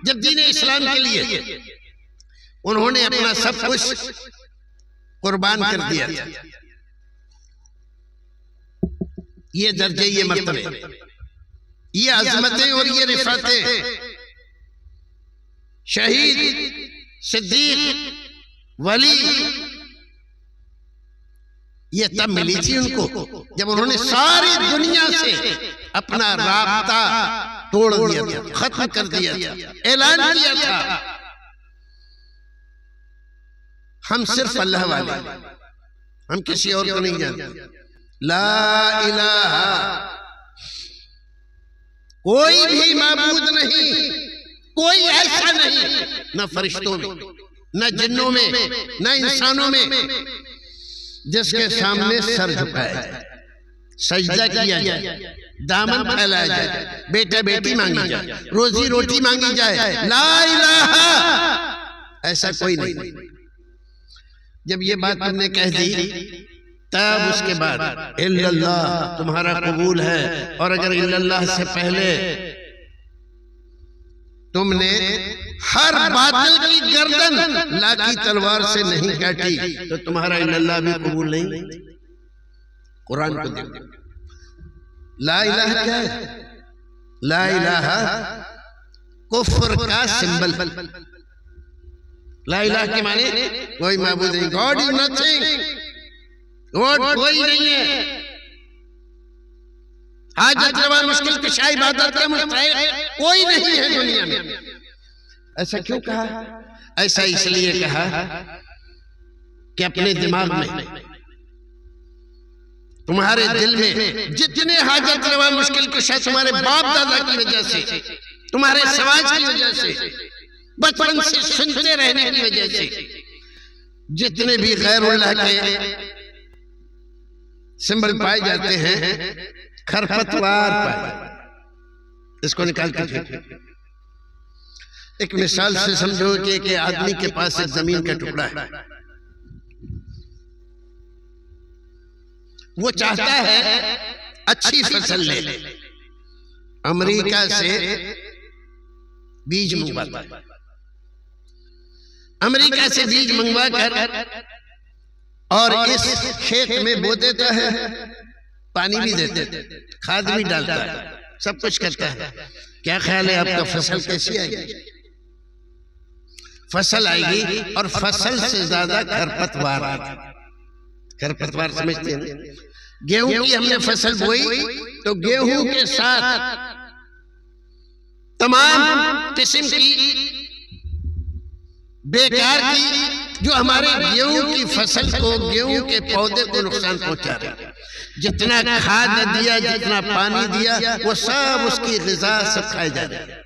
जब दीन इस्लाम के लिए उन्होंने अपना सब कुछ कुर्बान कर दिया था। ये दर्जे, ये मर्तबे, ये अज़मतें और ये रिफ़ातें शहीद, सिद्दीक, वली, ये तब मिली थी उनको जब उन्होंने सारी दुनिया से अपना राब्ता तोड़ दिया था, खत्म कर दिया था, ऐलान किया था हम सिर्फ अल्लाह वाले, हम किसी और को नहीं जानते। ला इलाहा, कोई भी माबूद नहीं, कोई ऐसा नहीं, न फरिश्तों में, न जिन्नों में, न इंसानों में, जिसके सामने सर झुकाया जाए, सजदा किया जाए, दामन फैलाया जाए, बेटा बेटी मांगी जाए, रोजी रोटी मांगी जाए। ला इलाहा, ऐसा कोई नहीं। जब ये बात तुमने कह दी तब उसके बाद इल्लल्लाह तुम्हारा कबूल है। और अगर इल्लल्लाह से पहले तुमने हर बातिल की गर्दन लाठी तलवार से नहीं काटी तो तुम्हारा इल्लल्लाह भी कबूल नहीं। कुरान को देखो, ला इलाहा क्या है? ला इलाहा कुफ्र का सिंबल। ला इलाहा के माने कोई माबूद नहीं, गॉड इज नथिंग, गॉड कोई नहीं है। हाजत रवा मुश्किल कुशा इबादत का मुस्तहिक कोई नहीं है दुनिया में। ऐसा क्यों कहा? ऐसा इसलिए कहा कि अपने दिमाग में, तुम्हारे दिल में जितने हाजत रवा मुश्किल कुशा तुम्हारे बाप दादा की वजह से, तुम्हारे समाज की वजह से, बचपन से सुनते रहने की वजह से, जितने भी गैरुल्लाह के सिंबल पाए जाते हैं, खरपतवार पाए, इसको निकाल के फेंको। एक मिसाल से समझो कि एक आदमी के पास एक जमीन का टुकड़ा है, वो चाहता है अच्छी फसल ले, अमेरिका से बीज मंगवाता है, अमेरिका से बीज मंगवा कर और इस खेत में बो देता है, पानी भी देते, खाद भी डालता है, सब कुछ करता है। क्या ख्याल है आपका फसल कैसी आएगी? फसल आएगी और फसल से ज्यादा खरपतवार आएगी। खरपतवार समझते हैं? गेहूं की हमने फसल बोई तो गेहूं के साथ तमाम किस्म की बेकार की, जो हमारे गेहूं की फसल को, गेहूं के पौधे को नुकसान पहुंचा रही। जितना खाद दिया, जितना पानी दिया, वो सब उसकी ग़िज़ा सब खाए जा रहे।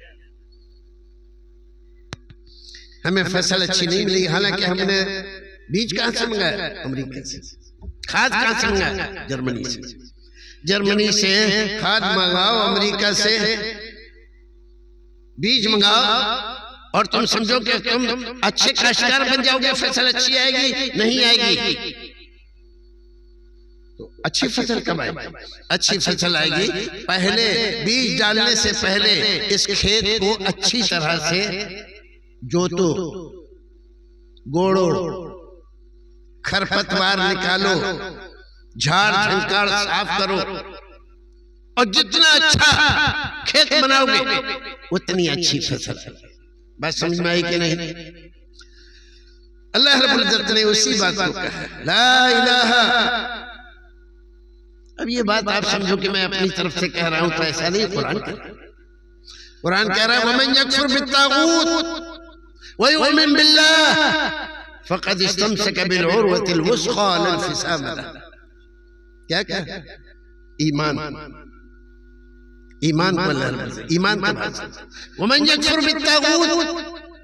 हमें फसल अच्छी नहीं मिली, हालांकि हमने बीज कहां से मंगाया? अमेरिका से। खाद कहां से मंगाया? जर्मनी से। जर्मनी से खाद मंगाओ, अमेरिका से बीज मंगाओ, और तुम समझो कि तुम अच्छे काश्तकार बन जाओगे, फसल अच्छी आएगी? नहीं आएगी। तो अच्छी फसल कब आएगी? अच्छी फसल आएगी पहले बीज डालने से पहले इस खेत को अच्छी तरह से जोतो, गोड़ो, खरपतवार निकालो, झाड़ झंकार साफ करो, और जितना अच्छा खेत बनाओगे उतनी अच्छी फसल है। बात समझ में आई कि नहीं? अल्लाह रब्बुल इज्जत ने उसी बात को कहा, ला इलाहा। अब ये बात आप समझो कि मैं अपनी तरफ से कह रहा हूं, तो ऐसा नहीं। कुरान कह रहा है, वमन यकफुर बित्तागूत व युमिन बिल्लाह फक़द इस्तमसक बिल-उर्वतिल वुस्क़ा ला इंफ़िसाम लहा। क्या कहा? ईमान, ईमान को अल्लाह, ईमान के बाद वमन यकफुर बित्तागूत,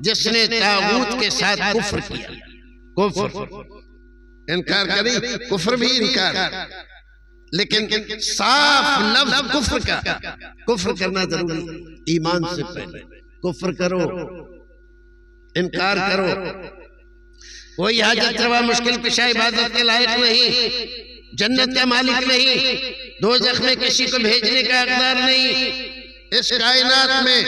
जिसने तागूत के साथ कुफ्र किया, कुफ्र इनकार करी, कुफ्र भी इनकार, लेकिन साफ लफ्ज कुफ्र का, कुफ्र करना जरूरी, ईमान से पहले कुफ्र करो, इनकार करो। कोई हाजत रवा मुश्किल कुशा इबादत के लायक नहीं, जन्नत का मालिक नहीं, दोज़ख में किसी को भेजने का हकदार नहीं। इस कायनात में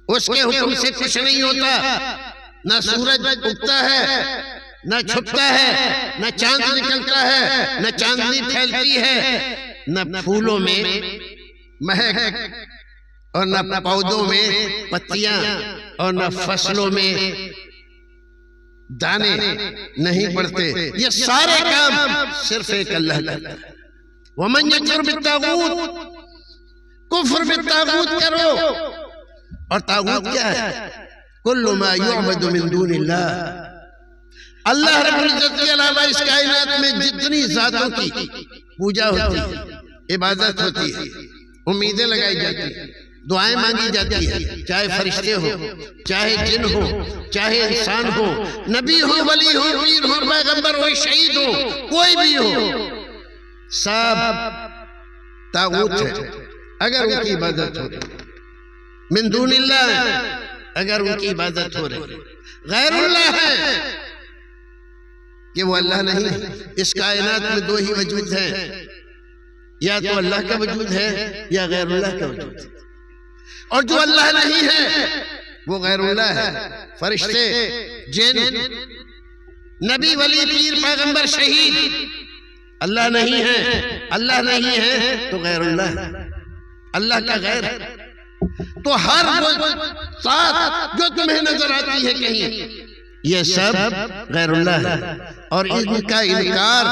उसके हुक्म से कुछ नहीं होता। न सूरज उगता है, न छुपता है, न चांद निकलता है, न चांदनी फैलती है, न फूलों में महक, और न पौधों में पत्तियां, और न फसलों में दाने नहीं पड़ते। ये सारे काम सिर्फ एक अल्लाह करता है। वमन यकफुर बित्तागूत, कुफ्र बित्तागूत करो। और तागूत क्या है? कुल्लु मा युअबदु मिन दूनिल्लाह। अल्लाह रब्बुल इज्जत के अलावा इस कायनात में जितनी ज़ातों की पूजा होती है, इबादत होती है, उम्मीदें लगाई जाती है, दुआएं मांगी जाती है, चाहे फरिश्ते हो, चाहे जिन हो, चाहे इंसान हो, नबी हो, वली हो, पीर हो, पैगंबर हो, शहीद हो, कोई भी हो, सब तागूत है अगर उनकी इबादत हो रही। मिन दूनिल्लाह, अगर उनकी इबादत हो रही। गैरुल्लाह है कि वो अल्लाह नहीं। इस कायनात में दो ही वजूद है, या तो अल्लाह का वजूद है या गैरुल्लाह का वजूद है। और जो अल्लाह नहीं है वो गैरुल्लाह है। फरिश्ते, जिन, नबी, वली, पीर, पैगंबर, शहीद अल्लाह नहीं है। अल्लाह नहीं है तो गैरुल्लाह है, अल्लाह का गैर है। तो हर वो साथ जो तुम्हें नजर आती है कहीं, ये सब गैरुल्लाह है। और इनका इनकार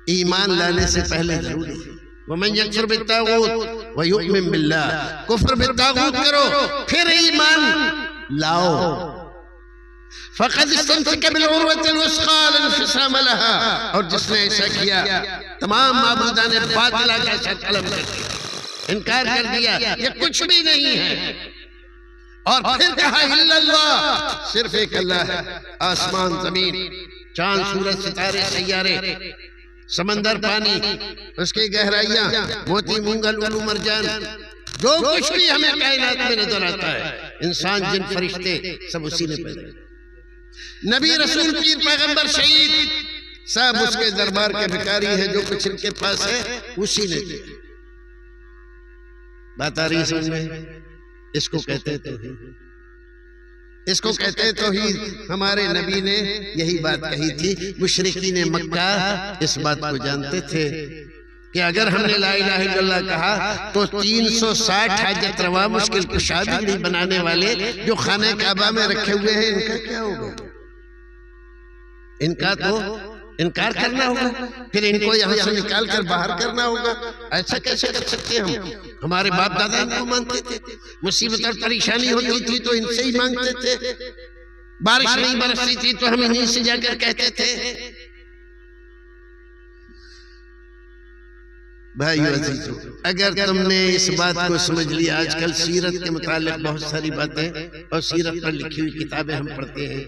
ईमान लाने से पहले जरूरी है। वमन यकफुर बित्तागूत व युमिन बिल्लाह, कुफ्र बित्तागूत करो फिर ईमान लाओ। फक़द इस्तमसक बिल-उर्वतिल वुस्क़ा ला इंफ़िसाम लहा। और जिसने ऐसा किया, तमाम माबूदाने बातिला का साथ अलग कर दिया, इनकार कर दिया, ये कुछ भी नहीं है। और फिर कहा इल्लल्लाह, सिर्फ एक अल्लाह है। आसमान, जमीन, चांद, सूरज, सितारे, सैयारे, समंदर, पानी, उसकी गहराइयां, मोती, मूंगल, उल्लू, मरजान, जो कुछ भी हमें कायनात में नजर आता है, इंसान, जिन, फरिश्ते, सब उसी ने पैदा। नबी, रसूल, पीर, पैगंबर, शहीद सब उसके दरबार के भिखारी हैं। जो कुछ इनके पास है उसी ने दिया। बात आ रही है समझ में? इसको कहते तौहीद, इसको कहते तौहीद। हमारे नबी ने यही बात कही थी। मुशरिकीन मक्का इस बात को जानते थे कि अगर हमने ला इलाहा इल्लल्लाह कहा तो 360 हाजत रवा मुश्किल कुशा बिगड़ी बनाने वाले जो खाने काबा में रखे हुए हैं, इनका क्या होगा? इनका तो इनकार करना होगा, फिर इनको यहाँ से निकाल कर बाहर करना होगा। ऐसा कैसे कर सकते हैं हम? हमारे बाप दादा इनको मानते थे, मुसीबत और परेशानी होती थी तो इनसे ही मांगते थे। बारिश नहीं बरसती थी तो हम इन्हीं से जाकर कहते थे। भाइयों अजीजों, अगर तुमने इस बात को समझ लिया, आजकल सीरत के मुतालिक बहुत सारी बातें और सीरत पर लिखी हुई किताबें हम पढ़ते हैं।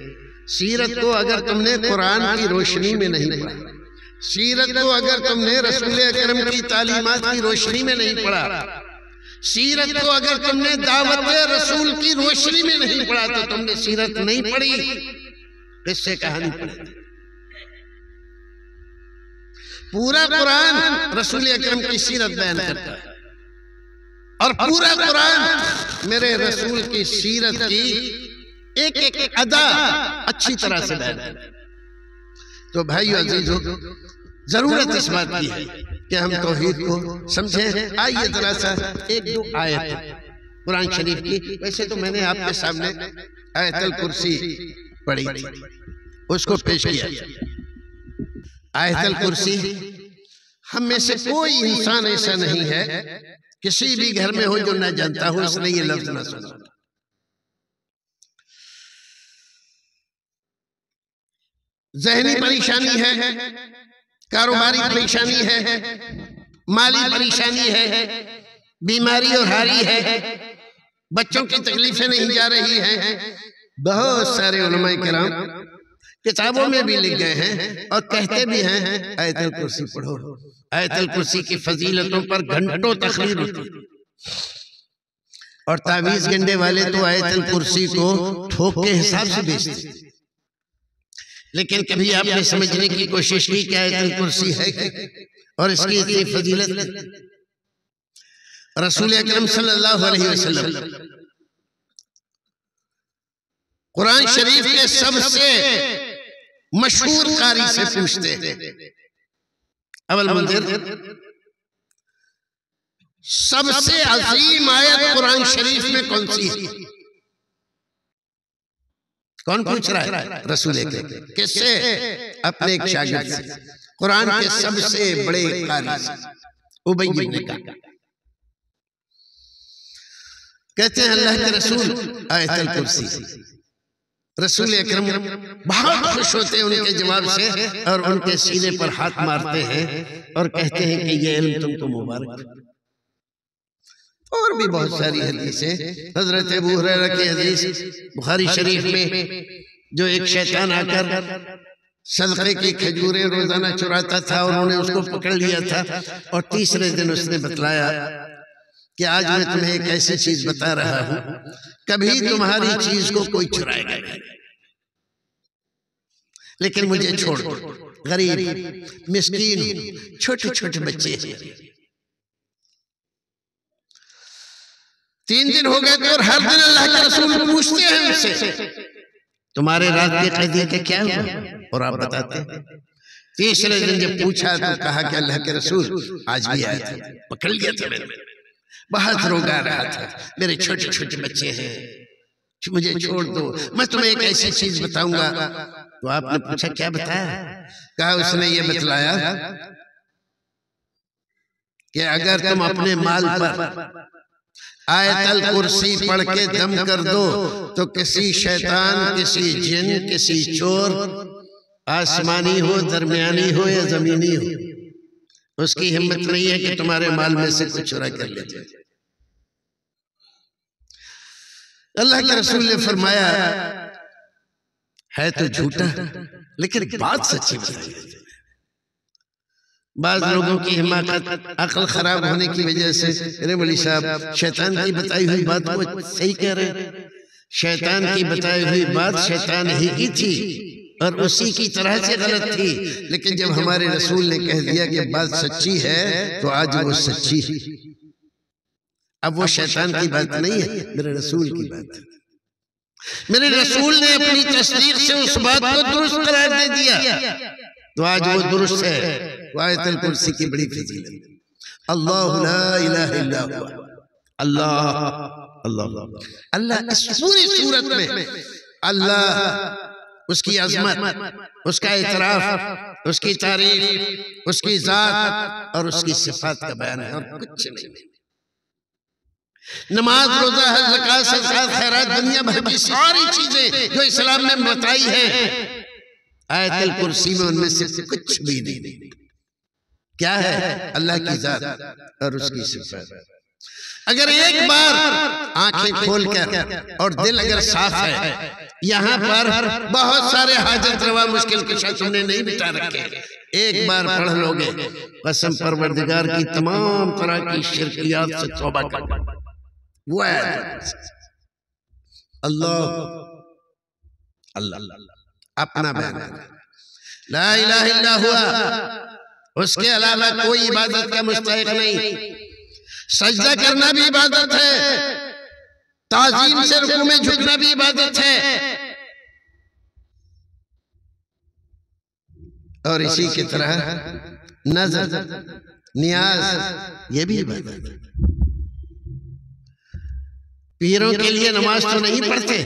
सीरत को अगर तुमने कुरान की रोशनी में नहीं पढ़ा, सीरत को अगर तुमने रसूल अकरम की तालीमात की रोशनी में नहीं पढ़ा, सीरत को अगर तुमने दावत रसूल की रोशनी में नहीं पढ़ा, तो तुमने सीरत नहीं पढ़ी, इससे कहानी पढ़ी। पूरा कुरान रसूल अकरम की सीरत बयान करता है और पूरा कुरान मेरे रसूल की सीरत की एक एक अदा अच्छी तरह से बयान करता है। तो भाइयों अजीजों, जरूरत इस बात की है कि हम तौहीद को समझें। आइए जरा सा एक दो आयत कुरान शरीफ की, वैसे तो मैंने आपके सामने आयतुल कुर्सी पढ़ी थी, उसको पेश किया। आयतुल कुर्सी हम में से कोई इंसान ऐसा नहीं है किसी भी घर में हो जो ना जानता हो, इसने ये लफ्ज ना सुना। ज़हनी परेशानी है, कारोबारी परेशानी है, माली परेशानी है, बीमारी और हारी है, बच्चों की तकलीफें नहीं जा रही हैं। बहुत सारे उलमाए किराम किताबों में भी लिख गए हैं और कहते भी हैं आयतुल कुर्सी पढ़ो। आयतुल कुर्सी की फजीलतों पर घंटों तकरीर होती है और तावीज गंडे वाले तो आयतुल कुर्सी को थोक के हिसाब से बेचते। लेकिन कभी आपने समझने की कोशिश की कि आयतुल कुर्सी है क्या और इसकी इतनी फजीलत? रसूल अकरम सल्लल्लाहु अलैहि वसल्लम कुरान शरीफ के सबसे मशहूर कारी से पूछते हैं, अवल मंदिर सबसे अजीम आयत कुरान शरीफ में कौन सी है? कौन पूछ रहा है? रसूल अकरम। किससे? अपने एक शागिर्द से, कुरान के सबसे बड़े कारी से, उबई इब्न कअब। कहते हैं अल्लाह के रसूल आयतुल कुर्सी। रसूल अकरम बहुत खुश होते हैं उनके जवाब से और उनके सीने पर हाथ मारते हैं और कहते हैं कि ये इल्म तुमको मुबारक। और भी बहुत सारी हदीसें, हजरत अबू हुरैरा की हदीस बुखारी शरीफ में, जो एक शैतान आकर सदक़े की खजूरें रोजाना चुराता था और उन्होंने उसको पकड़ लिया था और तीसरे दिन उसने बतलाया कि आज मैं तुम्हें एक ऐसी चीज बता रहा हूं, कभी तुम्हारी चीज को कोई चुराएगा नहीं, लेकिन मुझे छोड़ दो। गरीब मिस्कीन छोटे छोटे बच्चे हैं। 3 दिन हो गए थे और हर दिन अल्लाह के रसूल पूछते हैं उनसे, तुम्हारे रात के कैदी के क्या हुआ? और आप बताते हैं। तीसरे दिन जब पूछा तो कहा कि अल्लाह के रसूल आज भी आया था, पकड़ लिया था मैंने, बहुत रोगा रहा था, मेरे छोटे छोटे बच्चे हैं, मुझे छोड़ दो, मैं तुम्हें एक ऐसी चीज बताऊंगा। तो आपने पूछा क्या बताया? कहा उसने ये बतलाया कि अगर तुम अपने माल पर आयतुल कुर्सी पढ़ के दम कर दो तो किसी शैतान, किसी जिन, किसी चोर, आसमानी हो, दरमियानी हो या जमीनी हो, उसकी हिम्मत नहीं है कि तुम्हारे माल में से कुछ चुरा कर ले जाए। अल्लाह के रसूल ने फरमाया है तो झूठा, लेकिन बात सच्ची बताई। बाज लोगों की हिमाकत, अक्ल खराब होने की वजह से, अरे मौलवी साहब शैतान की बताई हुई बात को सही कह रहे हैं, शैतान की बताई हुई बात शैतान ही की थी और उसी की तरह से गलत थी, लेकिन जब हमारे रसूल ने कह दिया कि बात सच्ची है तो आज वो सच्ची है। अब वो शैतान की बात नहीं है, मेरे रसूल की बात है। मेरे रसूल ने अपनी तस्दीक से उस बात को दुरुस्त करार दे दिया तो आज वो दुरुस्त है। आयतुल कुर्सी की बड़ी फजीलत, अल्लाह ला इलाहा इल्ला हुवा, अल्लाह अल्लाह अल्लाह। इस पूरी सूरत में अल्लाह, उसकी अजमत, उसका इतराफ, उसकी तारीफ, उसकी जात और उसकी सिफात का बयान है और कुछ नहीं। नमाज, रोजा, हज, ज़कात, सदका, खैरात, दुनिया भर की सारी चीजें जो इस्लाम ने बताई है, आयतुल कुर्सी में उनमें से कुछ भी नहीं। क्या है? अल्लाह की जात और उसकी सिफत। अगर एक बार आंखें खोलकर और दिल अगर साफ है, यहाँ पर बहुत सारे हाजत रवा मुश्किल कुशा तुमने नहीं मिटा रखे, एक बार पढ़ लोगे, कसम परवरदिगार की तमाम तरह की शिरकियात से तौबा कर। वो है अल्लाह अल्लाह अपना बयान, ला इलाहा इल्ला हुआ, उसके अलावा कोई इबादत का मुस्तहिक नहीं। सजदा करना भी इबादत है, ताजीम से रुकू में झुकना भी इबादत है, और इसी की तरह नजर, नियाज, ये भी इबादत है। पीरों के लिए नमाज तो नहीं पढ़ते,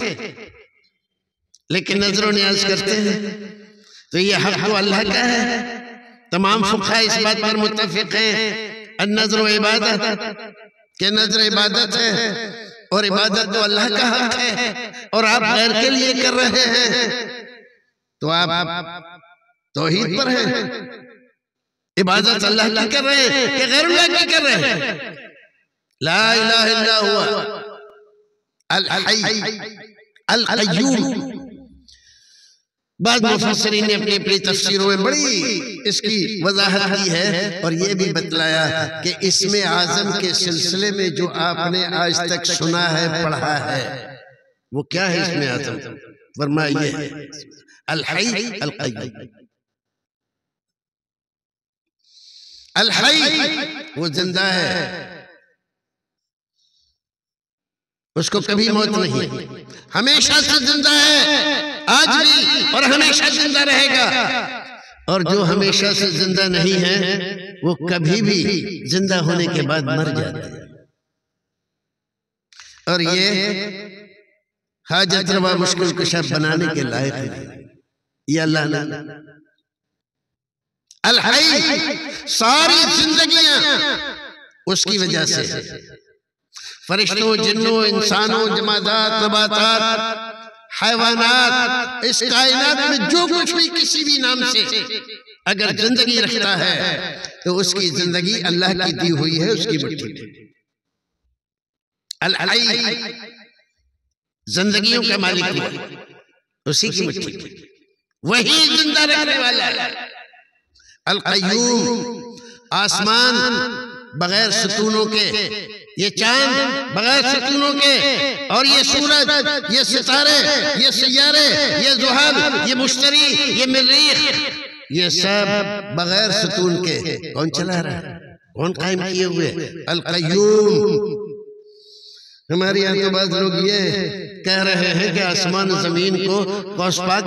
लेकिन नजर नियाज करते हैं, तो ये हक तो अल्लाह का है। तमाम फुक़हा इस बात पर मुत्तफ़िक़ हैं, अन्नज़्र इबादत, के नजर इबादत है और इबादत तो अल्लाह का हक है, और आप गैर के लिए कर रहे हैं तो आप तौहीद पर हैं। इबादत अल्लाह की कर रहे हैं कि गैर अल्लाह की कर रहे हैं? ला इलाहा इल्ला हुवा अल हय्य अल क़य्यूम। बाद मुफस्सिरीन ने अपनी अपनी तफसीरों में बड़ी इसकी वजाहत की है, और ये भी बतलाया कि इसमें आज़म के सिलसिले में जो आपने आज तक सुना है, पढ़ा है, वो क्या है इसमें आज़म? फरमाइए अल हय्य अल क़य्यूम। अल हय्य वो जिंदा है, उसको कभी मौत नहीं, हमेशा से जिंदा है, आज भी और हमेशा जिंदा रहेगा। और जो हमेशा से जिंदा नहीं है, वो कभी भी जिंदा होने के बाद मर जाता है। और ये हाजत रवा मुश्किल कुशा बनाने के लायक है, ये अल्लाह ने। अल हय्य, सारी जिंदगियां उसकी वजह से, फरिश्तों, जिन्नों, इंसानों, जमादात, नबातात, हैवानात, इस कायनात में जो कुछ भी किसी भी नाम से अगर जिंदगी रखता है, तो उसकी जिंदगी अल्लाह की दी हुई है, उसकी मुट्ठी में। अल हय्य जिंदगियों का मालिक है, उसी की मुट्ठी में, वही जिंदा रखने वाला है। अल क़य्यूम, आसमान बगैर सुतूनों के, ये चांद बगैर सुतूनों के, और ये सूरज, ये सितारे, ये सियारे, ये ज़ुहल, ये मुश्तरी, ये मरीख, ये सब बगैर सुतून के कौन चला रहा है? कौन कायम किए हुए? अल क़य्यूम। हमारे यहाँ तो बाद लोग ये कह रहे हैं कि आसमान जमीन को गौस पाक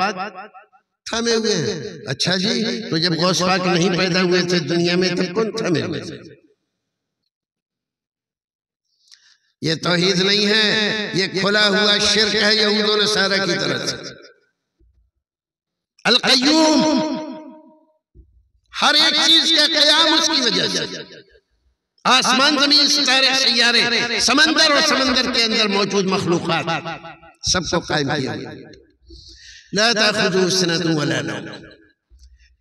थामे हुए हैं। अच्छा जी, तो जब गौस पाक नहीं पैदा हुए थे दुनिया में, तब कौन थामे हुए थे? ये तौहीद नहीं है, ये खुला हुआ शिर्क है यहूद और नसारा की तरफ से। अल क़य्यूम, हर एक चीज का क़याम उसकी वजह से, आसमान, जमीन, सितारे, सियारे, समंदर और समंदर के अंदर मौजूद मखलूक़ात, सबको कायम किया हुआ। ला ताख़ुज़ुहु सिनतुन वला नौम,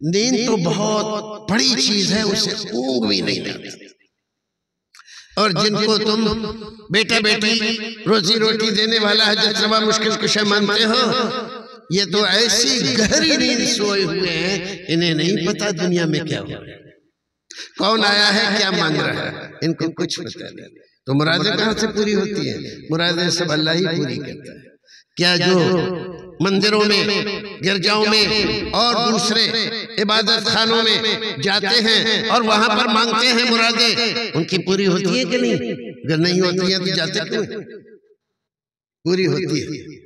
नींद तो बहुत बड़ी चीज है, उसे ऊँघ भी नहीं आती। और जिनको तुम बेटा बेटी रोजी रोटी देने वाला हजरत रवा मुश्किल कुशा मानते हो, ये तो ऐसी गहरी नींद सोए हुए हैं, इन्हें नहीं पता दुनिया में क्या हो रहा है, कौन आया है, क्या मांग रहा है, इनको कुछ पता नहीं। तो मुरादें कहाँ से पूरी होती है? मुरादें सब अल्लाह ही पूरी करता है। क्या जो मंदिरों में, गिरजाओं में और दूसरे इबादत खानों में जाते हैं और वहां पर मांगते हैं मुरादें, उनकी पूरी होती है कि नहीं? अगर नहीं होती है तो जाते क्यों? पूरी होती है,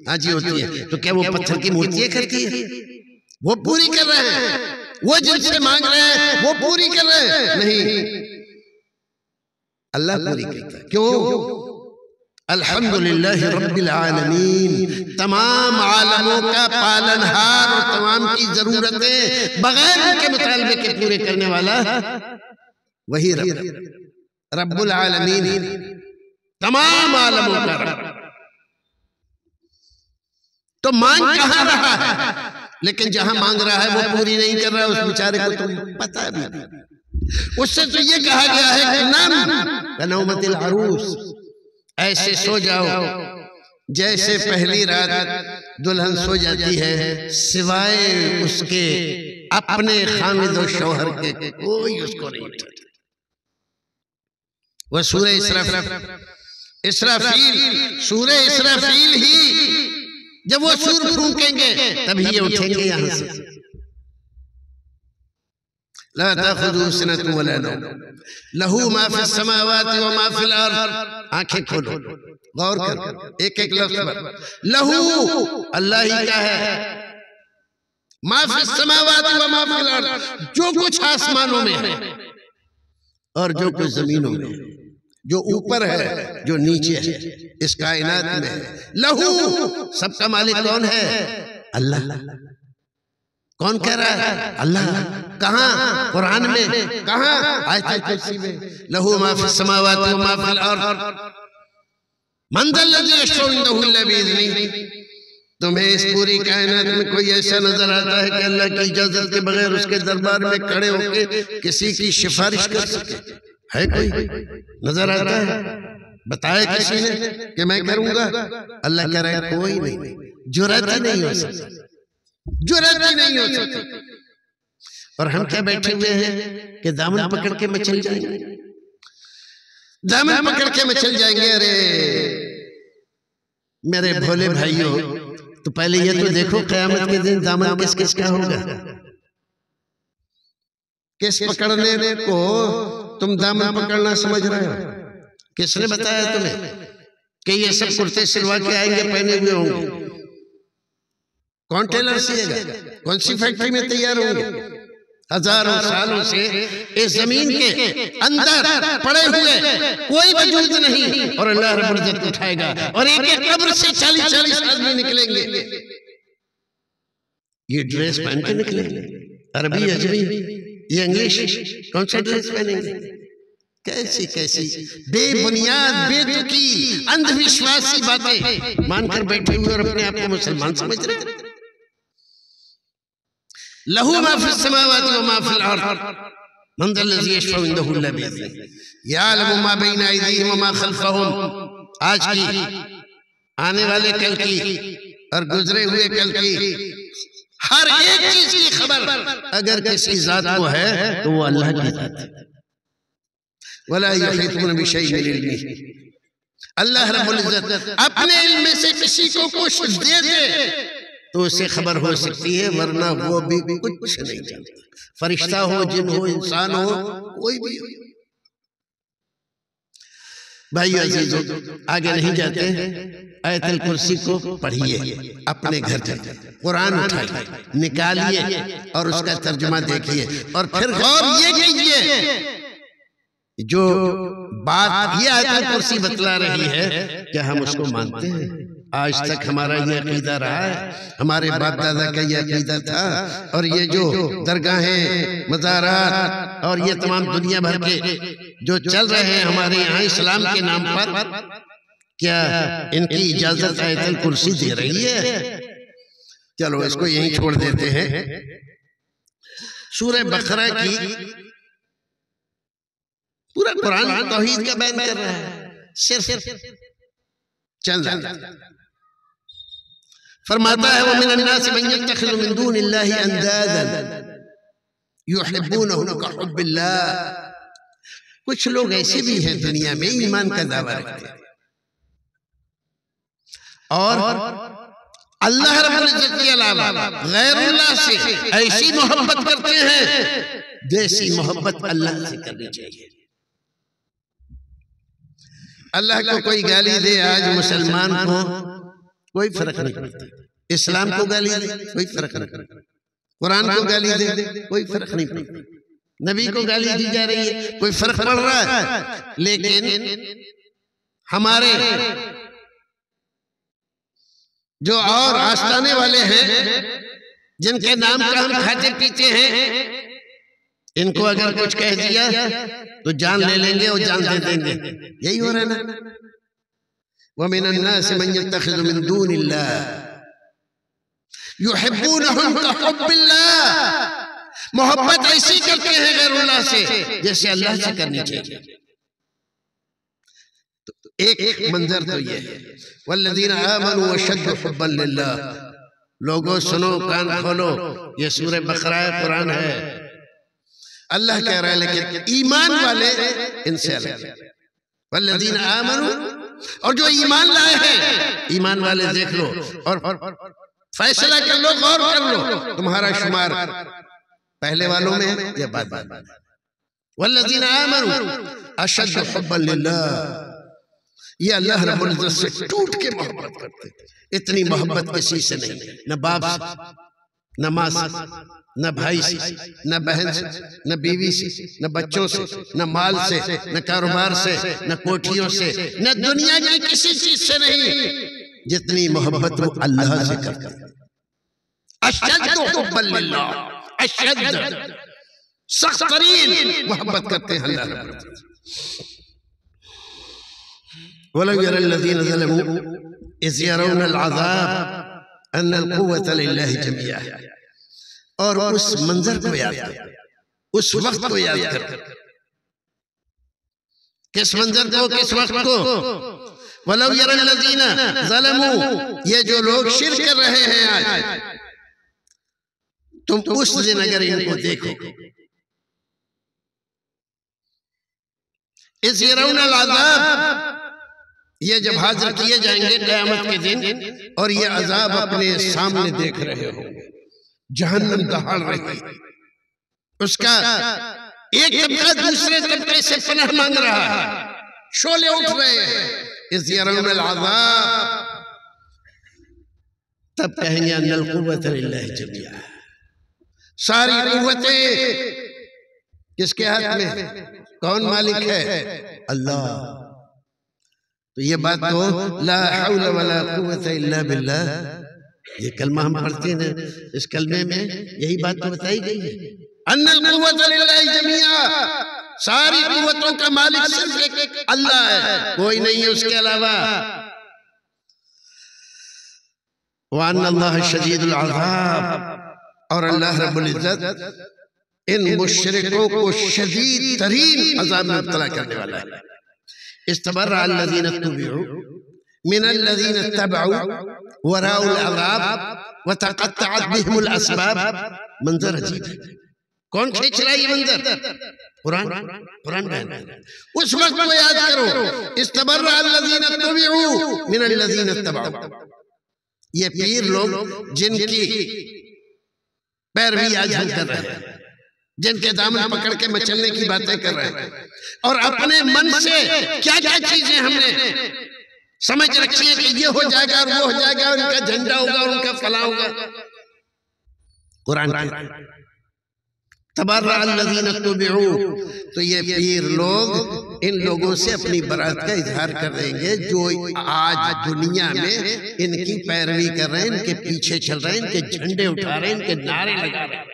आज ही होती है। तो क्या वो पत्थर की मूर्तियां करती है? वो पूरी कर रहे हैं, वो जिनसे मांग रहे हैं वो पूरी कर रहे हैं? नहीं, अल्लाह पूरी करता है। क्यों? अल्हम्दुलिल्लाह रब्बिल आलमीन, तमाम आलमों का पालनहार और तमाम की जरूरतें बगैर उनके मुतालबे के पूरे करने वाला वही रब्बुल आलमीन। तमाम आलमों का रब। तो मांग कहां रहा है, लेकिन जहां मांग रहा है वो पूरी नहीं कर रहा है, उस बेचारे को तो पता भी नहीं। उससे तो ये कहा गया है कि नाम कनौमतिल अरूस, ऐसे सो जाओ जैसे पहली रात दुल्हन सो जाती है, सिवाय उसके अपने खामिद और शौहर के कोई उसको नहीं उठाता। वह सूरह इसराफील, सूरह इसराफील ही जब वो सूर फूंकेंगे तभी ये उठेंगे यहां से। ला ताखुदू सिनतुन वला नौम लहू मा फिस समावाति व मा फिल अर्द। आंखें खोलो, गौर कर एक एक लफ्ज पर। लहू अल्लाह ही का है, मा फिस समावाति व मा फिल अर्द, जो कुछ आसमानों में है और जो कुछ जमीनों में है, जो ऊपर है जो नीचे है, इस कायनात में है। लहू, सबका मालिक कौन है? अल्लाह। कौन कह रहा है? अल्लाह। कहां? कुरान में। कहां? आयत कुर्सी में। लहू मा फिस समावाति व मा फिल अर्द मन ज़ल्लज़ी यशफ़उ इंदहु इल्ला बिइज़्निही। तुम्हें इस पूरी कायनात में कोई ऐसा नजर आता है कि अल्लाह की इजाजत के बगैर उसके दरबार में खड़े होकर किसी की सिफारिश कर सके? है कोई? नजर आता है? बताया किसी ने कि मैं करूंगा? अल्लाह कह रहा है कोई नहीं, जुर्रत ही नहीं हो सकती, जुर्रत ही नहीं हो सकती। और हम क्या बैठे हुए हैं कि दामन पकड़ के मैं चल जाएंगे, दामन पकड़ के मैं चल जाएंगे। अरे मेरे भोले भाइयों, तो पहले ये तो देखो क़यामत के दिन दामन किस किस का होगा। किस पकड़ने को तुम दामन पकड़ना समझ रहे हो? किसने बताया तुम्हें कि ये सब कुर्ते सिलवा के आएंगे, पहने हुए होंगे? कौन टेलर सिएगा? कौन सी फैक्ट्री में तैयार होंगे? हजारों सालों से इस जमीन के अंदर पड़े हुए कोई वजूद नहीं, और अल्लाह रब्बुल इज्जत उठाएगा और एक एक कब्र से 40-40 आदमी निकलेंगे। ये ड्रेस पहन के निकलेंगे, अरबी अजमी, ये इंग्लिश, कौन सा ड्रेस पहनेंगे? कैसी कैसी बेबुनियाद, बेतुकी, अंधविश्वासी बातें मानकर बैठे हुए और अपने आप को मुसलमान समझ रहे। लहू मा फिस समावाति व मा फिल अर्द मन ज़ल्लज़ी यशफ़उ इंदहु इल्ला बिइज़्निही यअलमु मा बैना अयदीहिम व मा खल्फ़हुम। आज की, आने वाले कल की और गुजरे हुए कल की हर एक चीज की खबर अगर किसी जात को है तो वो अल्लाह की जात है। वला युहीतून बिशैइन मिन इल्मिही। अल्लाह रब्बुल इज्जत अपने इल्म में से किसी को कुछ दे दे तो उससे खबर हो सकती है, वरना वो भी कुछ नहीं जानता। फरिश्ता हो, जिन हो, इंसान हो, कोई भी हो। भाइयों अजीजों, आगे नहीं जाते, आयतुल कुर्सी को पढ़िए, अपने घर जाइए, कुरान उठाइए, निकालिए और उसका तर्जुमा देखिए, और फिर गौर ये कीजिए जो बात ये आयतुल कुर्सी बतला रही है क्या हम उसको मानते हैं? आज तक हमारा ये अकीदा रहा है, हमारे बाप दादा का ये अकीदा था। और ये जो दरगाहें, मज़ारात और ये तमाम दुनिया भर के जो चल रहे हैं हमारे यहाँ इस्लाम के नाम पर, क्या इनकी इजाजत आयतुल कुर्सी दे रही है? चलो इसको यहीं छोड़ देते हैं। सूरह बकरा की पूरा कुरान तौहीद का बयान कर रहा है, सिर्फ चंद फरमाता है, वमिन अन्नास मन यत्तखिज़ु मिन दूनिल्लाहि अंदादन युहिब्बूनहुम कहुब्बिल्लाह। कुछ लोग ऐसे भी हैं दुनिया में ईमान का दावा रखते हैं और अल्लाह रब्बुल इज्जत के अलावा गैरुल्लाह से ऐसी मोहब्बत करते हैं जैसी मोहब्बत अल्लाह से करनी चाहिए। अल्लाह को कोई गाली दे आज मुसलमान को कोई फर्क नहीं पड़ता, इस्लाम को गाली दे कोई फर्क नहीं पड़ता, कुरान को गाली दे कोई फर्क नहीं पड़ता, नबी को गाली दी जा रही है कोई फर्क पड़ रहा है। लेकिन हमारे जो और आस्ताने वाले हैं जिनके नाम का हम खाते पीते हैं, इनको अगर कुछ कह दिया तो जान ले लेंगे और जान दे देंगे। यही हो रहा है ना, व मिनन नास मन यत्तखिज़ु मिन दूनिल्लाह युहिब्बूनहुम कहुब्बिल्लाह। मोहब्बत ऐसी करते हैं गैरुल्लाह से जैसे अल्लाह से करनी चाहिए। तो एक मंजर तो ये है, वल्लज़ीना आमनू अशद्दु हुब्बन लिल्लाह। लोगों सुनो, कान खोलो, ये सूरह बकरा है, कुरान है। अल्लाह कह रहा है लेकिन ईमान वाले इनसे अलग। वल्लज़ीना आमनू, और जो ईमान लाए हैं, ईमान वाले देख लो और फैसला कर लो, गौर कर लो, तुम्हारा शुमार पहले वालों में है या बाद में। वल्लज़ीना आमनू अशद्दु हुब्बन लिल्लाह, ये अल्लाह रब्बुल इज्जत से टूट के मोहब्बत करते हैं। इतनी मोहब्बत किसी से नहीं, न बाप से, न माँ से, न भाई से, न बहन से, न बीवी से, न बच्चों से, न माल से, न कारोबार से, न कोठियों से, न दुनिया की किसी चीज से नहीं, जितनी मोहब्बत वो अल्लाह से करते हैं। अशद्दु हुब्बन लिल्लाह, अशद्द सख्त तरीन मोहब्बत करते हैं अल्लाह रब्बुल इज्जत। वलौ यरल्लज़ीना ज़लमू इज़ यरौनल अज़ाब अन्नल कुव्वत लिल्लाहि जमीआ। और उस मंजर को याद कर, उस वक्त को याद कर। किस मंजर को, किस वक्त को? वलौ यरल्लज़ीना ज़लमू, ये जो लोग शिर्क कर रहे हैं आज, तुम उस दिन अगर इनको देखो, इज़ यरौनल अज़ाब, ये जब हाजिर किए जाएंगे क़यामत के दिन और ये अजाब अपने सामने देख रहे होंगे, जहन्नम दहाड़ रही, उसका एक तबका दूसरे तबके से पनाह मांग रहा है, शोले उठ रहे हैं। इज़ यरौनल अज़ाब, तब कहेंगे अन्नल कुव्वत लिल्लाहि जमीआ, सारी कुव्वतें किसके हाथ में? कौन मालिक है? अल्लाह। तो ये बात तो ला हौला वला कुव्वता इल्ला बिल्लाह, ये कलमा हम पढ़ते हैं, इस कलमे में यही बात तो बताई गई है। अन्नल कुव्वता लिल्लाहि जमीआ, सारी कुव्वतों का मालिक सिर्फ एक अल्लाह है, कोई नहीं है उसके अलावा। व अन्नल्लाह शदीदुल अज़ाब, और अल्लाह रब्बुल इज्जत इन मुशरिकों को शदीद तरीन अज़ाब में मुब्तला करने वाला है। इस्तबर्रा अल्लज़ीना तुबिउ मिनल्लज़ीना तबउ वराउल अज़ाब व तक़त्तअत बिहिमुल अस्बाब। मंजर अजीब है। कौन खींच रहा है ये मंजर? कुरान, कुरान बयान। उस वक्त को याद करो, इस्तबर्रा अल्लज़ीना तुबिउ मिनल्लज़ीना तबउ। ये पीर लोग जिनकी पैरवी आज हम कर रहे हैं, जिनके दामन पकड़ के मचलने की बातें कर रहे हैं, और अपने मन से क्या क्या चीजें हमने समझ रखी है कि ये हो जाएगा और वो हो जाएगा, और उनका झंडा होगा और उनका फला होगा। कुरान तबर्रा अल्लज़ीना तुबिउ, तो ये पीर लोग इन लोगों से अपनी बरात का इजहार कर देंगे जो आज दुनिया में इनकी पैरवी कर रहे हैं, इनके पीछे चल रहे हैं, इनके झंडे उठा रहे हैं, इनके नारे लगा रहे हैं।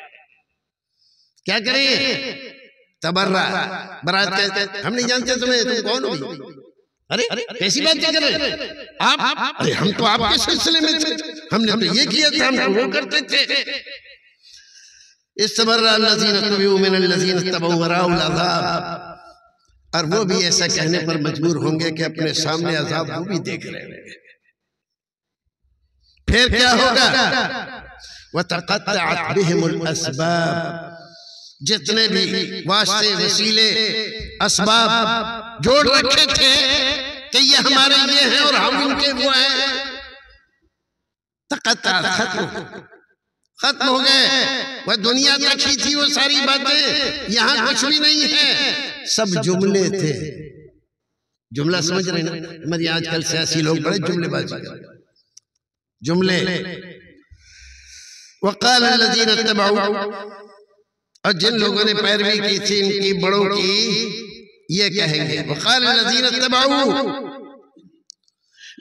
क्या करें? तबर्रा, बरात कहते, हम नहीं जानते तुम्हें, तुम कौन हो? अरे कैसी बात कर रहे आप? अरे हम तो आपके सिलसिले में थे, हमने तो ये किया था, हम तो वो करते थे। इस्तबर्रा अल्लज़ीना तुबिउ मिनल्लज़ीना तबउ वराउल अज़ाब, और वो भी ऐसा कहने पर मजबूर होंगे कि अपने सामने अज़ाब वो भी देख रहे होंगे। फिर क्या होगा? व तक़त्तअत बिहिमुल अस्बाब, जितने भी वास्ते वसीले असबाब जोड़ रखे थे कि ये हमारे ये हैं और हम उनके वो हैं, तक़त्तअत, खत्म हो गए। वह दुनिया तक ही थी वो सारी बातें, यहाँ कुछ भी नहीं है, सब जुमले थे। जुमला समझ रहे ना? हमारे आजकल सियासी लोग बड़े जुमलेबाजी कर रहे हैं, जुमले। वक़ाल अल्लज़ीना तबउ, और जिन लोगों ने पैरवी की थी इनकी बड़ों की, ये कहेंगे वक़ाल अल्लज़ीना तबउ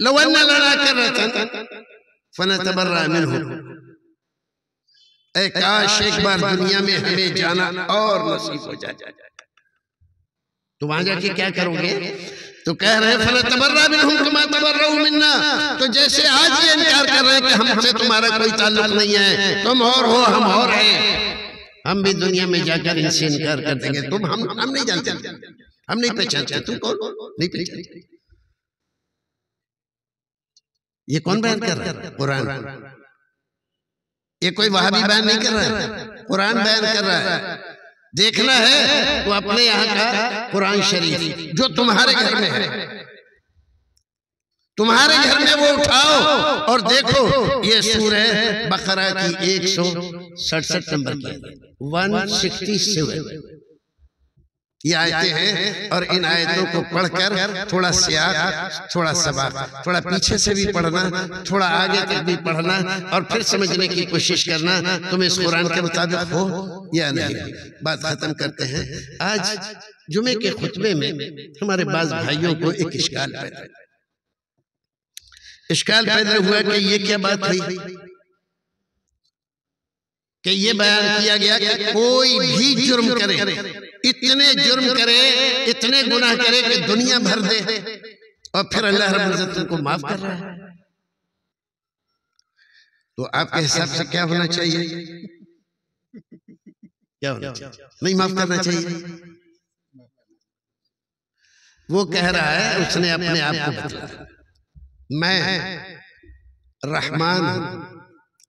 लौ अन्ना लना कररतन फनतबर्रा मिनहुम, ऐ काश एक बार दुनिया में हमें जाना और नसीब हो जाए। तो वहां जाके क्या करोगे? तो कह रहे फनतबर्रा मिनहुम कमा तबर्रऊ मिन्ना, तो जैसे आज ये इनकार कर रहे हैं कि हमसे तुम्हारा कोई ताल्लुक नहीं है, तुम और हो हम और हैं, हम भी दुनिया में जाकर इनसे इनकार कर देंगे। तुम हम नहीं जानते, हम नहीं पहचानते, तुम कौन नहीं पहचानते। ये कौन बयान कर रहा है? कुरान। ये कोई वहाबी बयान नहीं कर रहा है, कुरान बयान कर रहा है। देखना है तो अपने यहाँ का कुरान शरीफ जो तुम्हारे घर में है, तुम्हारे घर में वो उठाओ और देखो। ये सूरह बकरा की 167 नंबर की 167 ये आयतें हैं। और इन आयतों को पढ़कर थोड़ा सियाक, थोड़ा सबाक, थोड़ा पीछे से भी पढ़ना, थोड़ा आगे तक भी पढ़ना और फिर समझने की कोशिश करना तुम इस कुरान के मुताबिक हो या नहीं। बात खत्म करते हैं। आज जुमे के खुतबे में हमारे बाज भाइयों को एक इश्काल पैदा हुआ कि ये क्या बात हुई कि ये बयान किया गया कि कोई भी जुर्म करे, इतने जुर्म करे, इतने गुनाह करे कि दुनिया भर दे और फिर अल्लाह रब्बुल इज्जत उनको माफ कर रहा है। तो आपके हिसाब से क्या होना चाहिए? क्या होना चाहिए? नहीं माफ करना चाहिए। वो कह रहा है, उसने अपने आप को बतलाया, मैं रहमान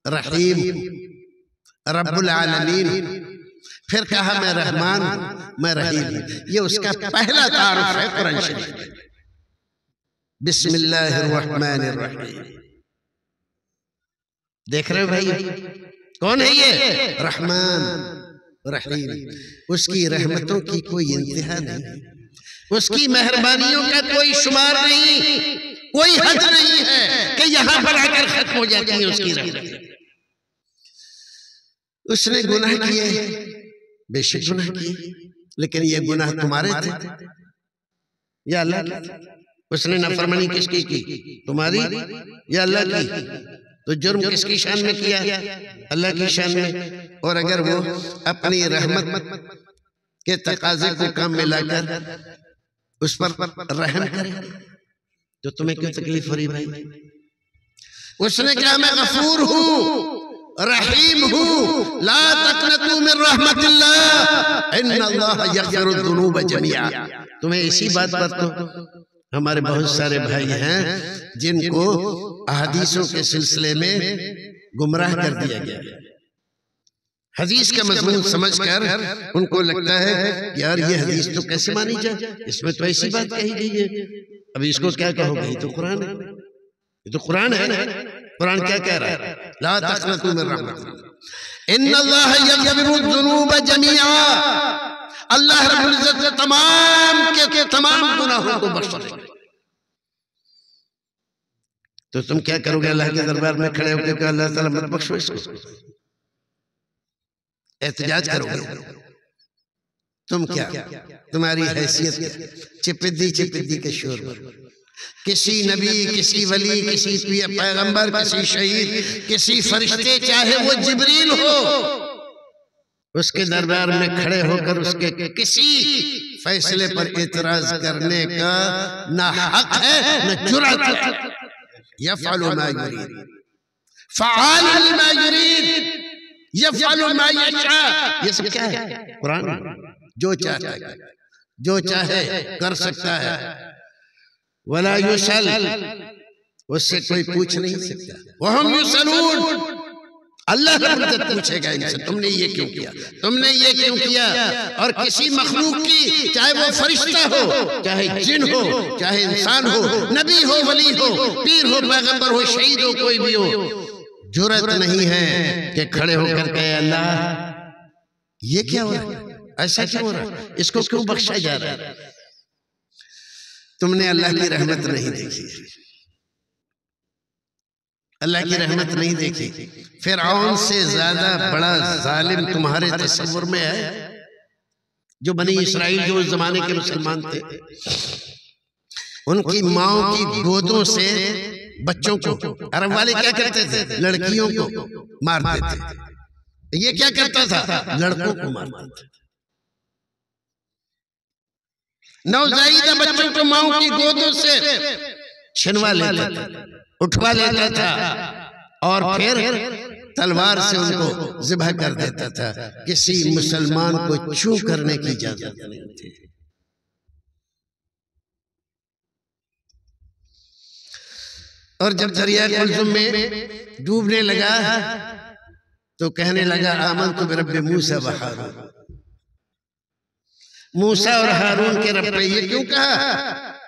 रहीम रब्बुल आलमीन, फिर कहा मैं रहमान मैं रहीम। ये उसका पहला तारुफ है कुरान शरीफ। बिस्मिल्लाहिर्रहमानिर्रहीम। देख रहे हो भाई कौन है ये? रहमान रहीम। उसकी रहमतों की कोई इंतहा नहीं, उसकी मेहरबानियों का कोई शुमार नहीं, कोई हद नहीं है कि यहां पर आकर खत्म हो जाती है उसकी रहमत। उसने गुनाह किए, बेशक गुनाह किए, लेकिन ये गुनाह तुम्हारे थे या अल्लाह की? उसने नाफरमानी किसकी की? तुम्हारी या अल्लाह की? तो जुर्म किसकी शान में किया? अल्लाह की शान में। और अगर वो अपनी रहमत के तकाजे को काम में लाकर उस पर रहम करे तो तुम्हें क्यों तकलीफ हो रही भाई? उसने कहा मैं गफूर हूँ, रहीम हूँ, ला तक़नतू मिन रहमतिल्लाह इन्नल्लाह यग़फ़िरुज़्ज़ुनूब जमीआ। तुम्हें इसी बात पर तो हमारे बहुत सारे भाई हैं जिनको अहदीसों के सिलसिले में गुमराह कर दिया गया। हदीस का मजमून समझकर उनको लगता है यार ये हदीस तो कैसे मानी जाए, इसमें तो ऐसी बात कही गई है, अब इसको क्या कहोगे? ये तो कुरान है, ये तो कुरान है ना। कुरान क्या कह रहा है? ला तक़नतू मिन रहमतिल्लाह इन्नल्लाह यग़फ़िरुज़्ज़ुनूब जमीआ। अल्लाह रब्बुल इज्जत तमाम के तमाम गुनाहों को बख्श देगा। तो तुम क्या करोगे? अल्लाह के दरबार में खड़े होकर कहा अल्लाह ताला मत बख्शो इसको, एहतजाज करोगे? तुम क्या, तुम्हारी हैसियत क्या? चिपिद्दी चिपिद्दी के शोर में किसी नबी, किसी वली, किसी पैगंबर, किसी शहीद, किसी फरिश्ते, चाहे वो जिब्रील हो, उसके दरबार में खड़े होकर उसके किसी फैसले पर एतराज करने का ना हक है न जुर्रत है। यफ़अलु मा युरीद, फ़अालु लिमा युरीद, यफ़अलु मा यशा। ये सब क्या है? कुरान। जो चाहे, जो चाहे कर सकता है। वला युसल, उससे कोई पूछ नहीं सकता। वहम युसलून, अल्लाह पूछेगा इनसे तुमने ये क्यों किया, तुमने ये क्यों किया। और किसी मखलूक की, चाहे वो फरिश्ता हो, चाहे जिन हो, चाहे इंसान हो, नबी हो, वली हो, पीर हो, पैगंबर हो, शहीद हो, कोई भी हो, जुर्रत नहीं है कि खड़े होकर कहे अल्लाह ये क्या हो रहा है, ऐसा क्यों हो रहा है, इसको क्यों बख्शा जा रहा है। तुमने अल्लाह की रहमत नहीं देखी, अल्लाह की रहमत नहीं देखी। फिरऔन से ज्यादा बड़ा जालिम तुम्हारे तस्वुर में है जो बनी इसराइल, जो उस जमाने के मुसलमान थे, उनकी माओ की गोदों से बच्चों को, अरब वाले क्या करते थे? लड़कियों को मारते थे। ये क्या करता था? लड़कों को मारता था। नवजायदा बच्चों को माओ की गोदों से छिनवा लेता था, उठवा लेता था और फिर तलवार से उनको ज़िबह कर देता था। किसी मुसलमान को छू करने की इजाजत नहीं थी। और जब दरिया कुलजुम में डूबने लगा तो कहने लगा आमनतु बिरब्बि मूसा व हारून। मूसा और हारून के रब पे ये क्यों कहा?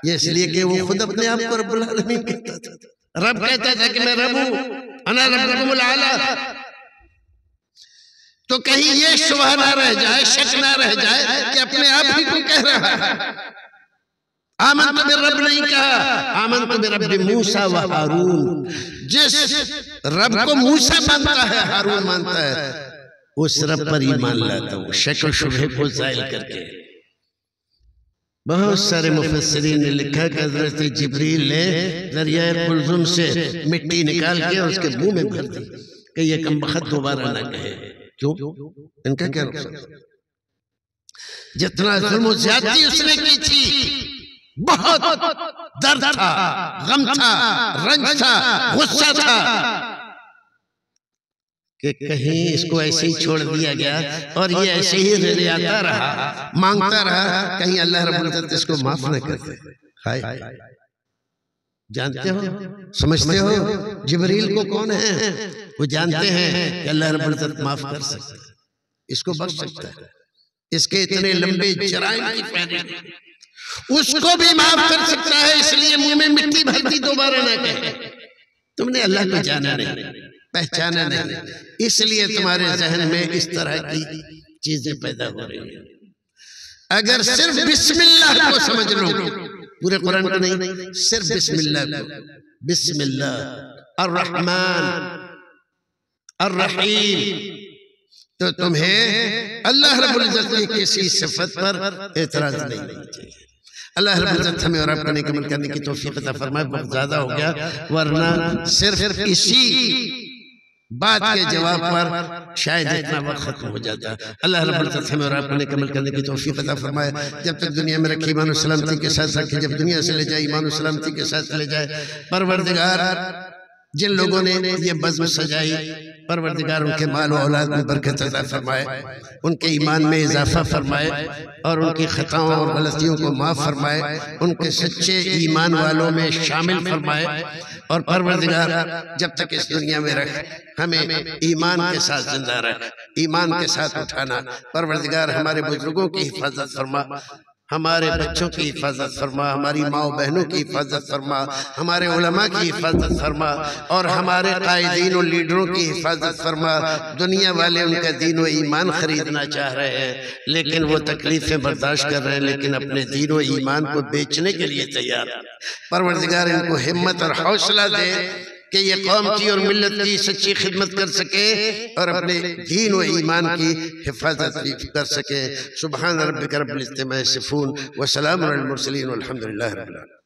ये इसलिए कि वो खुद अपने आप को रब्बुल आलमीन कहता था। रब कहता था कि मैं रब हूं, अना रब्बुकुमुल आला। तो कहीं ये शुबह ना रह जाए, शक ना रह जाए कि अपने आप ही को कह रहा है। आमनतु बिरब्ब नहीं कहा, आमनतु बिरब्बि मूसा व हारून। जिस रब को मूसा मानता है, हारून मानता है, उस रब पर ईमान लाता हूं, शक और शुबहे को ज़ाइल करके। बहुत सारे मुफस्सिरीन ने लिखा कि हज़रत जिब्रील ने दरिया कुलजुम से मिट्टी निकाल के उसके मुंह में भर दी कि ये कमबख्त दोबारा ना कहे। क्यों? इनका क्या नुकसान? जितना जुल्म ज्यादती उसने की थी, बहुत दर्द था, गम था, रंज था, गुस्सा था कि कहीं इसको ऐसे ही छोड़ दिया गया और ये ऐसे ही रियाता रहा, मांगता रहा, कहीं अल्लाह रब्बुल इज्जत इसको माफ न कर दे। हाय, जानते हो, समझते हो जिब्रील को कौन है? वो जानते हैं कि अल्लाह रब्बुल इज्जत माफ कर सकता है, इसको बख्श सकता है। इसके इतने लंबे जराइम की फैलिंग उसको भी माफ कर सकता है, इसलिए मुंह में मिट्टी भर दी, दोबारा ना कहे। तुमने अल्लाह को जाना नहीं, पहचाना नहीं, इसलिए तुम्हारे जहन में इस तरह की चीजें पैदा हो रही हैं। अगर सिर्फ बिस्मिल्लाह को समझ लो, पूरे कुरान को नहीं, सिर्फ बिस्मिल्लाह को, बिस्मिल्लाह अर्रहमान अर्रहीम, तो तुम्हें अल्लाह रब्बुल इज्जत की किसी सिफत पर एतराज नहीं होना चाहिए। अल्लाह रब्बुल इज्जत हमें और आपको नेक अमल करने की तौफीक अता फरमाए। बहुत ज्यादा हो गया, वरना सिर्फ इसी बात के जवाब पर शायद इतना वक्त खत्म हो जाता। अल्लाह रब्बुल इज्जत हमें और आपको नेक अमल करने की तौफीक अता फरमाए। जब तक दुनिया में रखे ईमान और सलामती के साथ रखे, जब दुनिया से ले जाए ईमान और सलामती के साथ ले जाए। परवरदिगार जिन लोगों ने ये बज़्म सजाई, परवरदिगार उनके माल और औलाद में बरकत अता फरमाए, उनके ईमान में इजाफा फरमाए और उनकी खताओं और गलतियों को माफ़ फरमाए, उनके सच्चे ईमान वालों में शामिल फरमाए। और परवरदिगार जब तक इस दुनिया में रख, हमें ईमान के साथ जिंदा रख, ईमान के साथ उठाना। परवरदिगार हमारे बुजुर्गों की हिफाजत फरमा, हमारे बच्चों की हिफाजत फरमा, हमारी माओ बहनों की हिफाजत फरमा, हमारे उलमा की हिफाजत फरमा और हमारे कायदीन और लीडरों की हिफाजत फरमा। दुनिया वाले उनका दीन व ईमान खरीदना चाह रहे हैं, लेकिन वो तकलीफें बर्दाश्त कर रहे हैं, लेकिन अपने दीन व ईमान को बेचने के लिए तैयार हैं। परवरदिगार इनको हिम्मत और हौसला दे कि ये कौम की और मिल्लत की सच्ची खिदमत कर सके और अपने दीन व ईमान की हिफाजत भी कर सके। सुब्हान रब्बिक रब्बिल इज्जति अम्मा यसिफून व सलामुन अलल मुरसलीन वल्हम्दुलिल्लाहि रब्बिल आलमीन।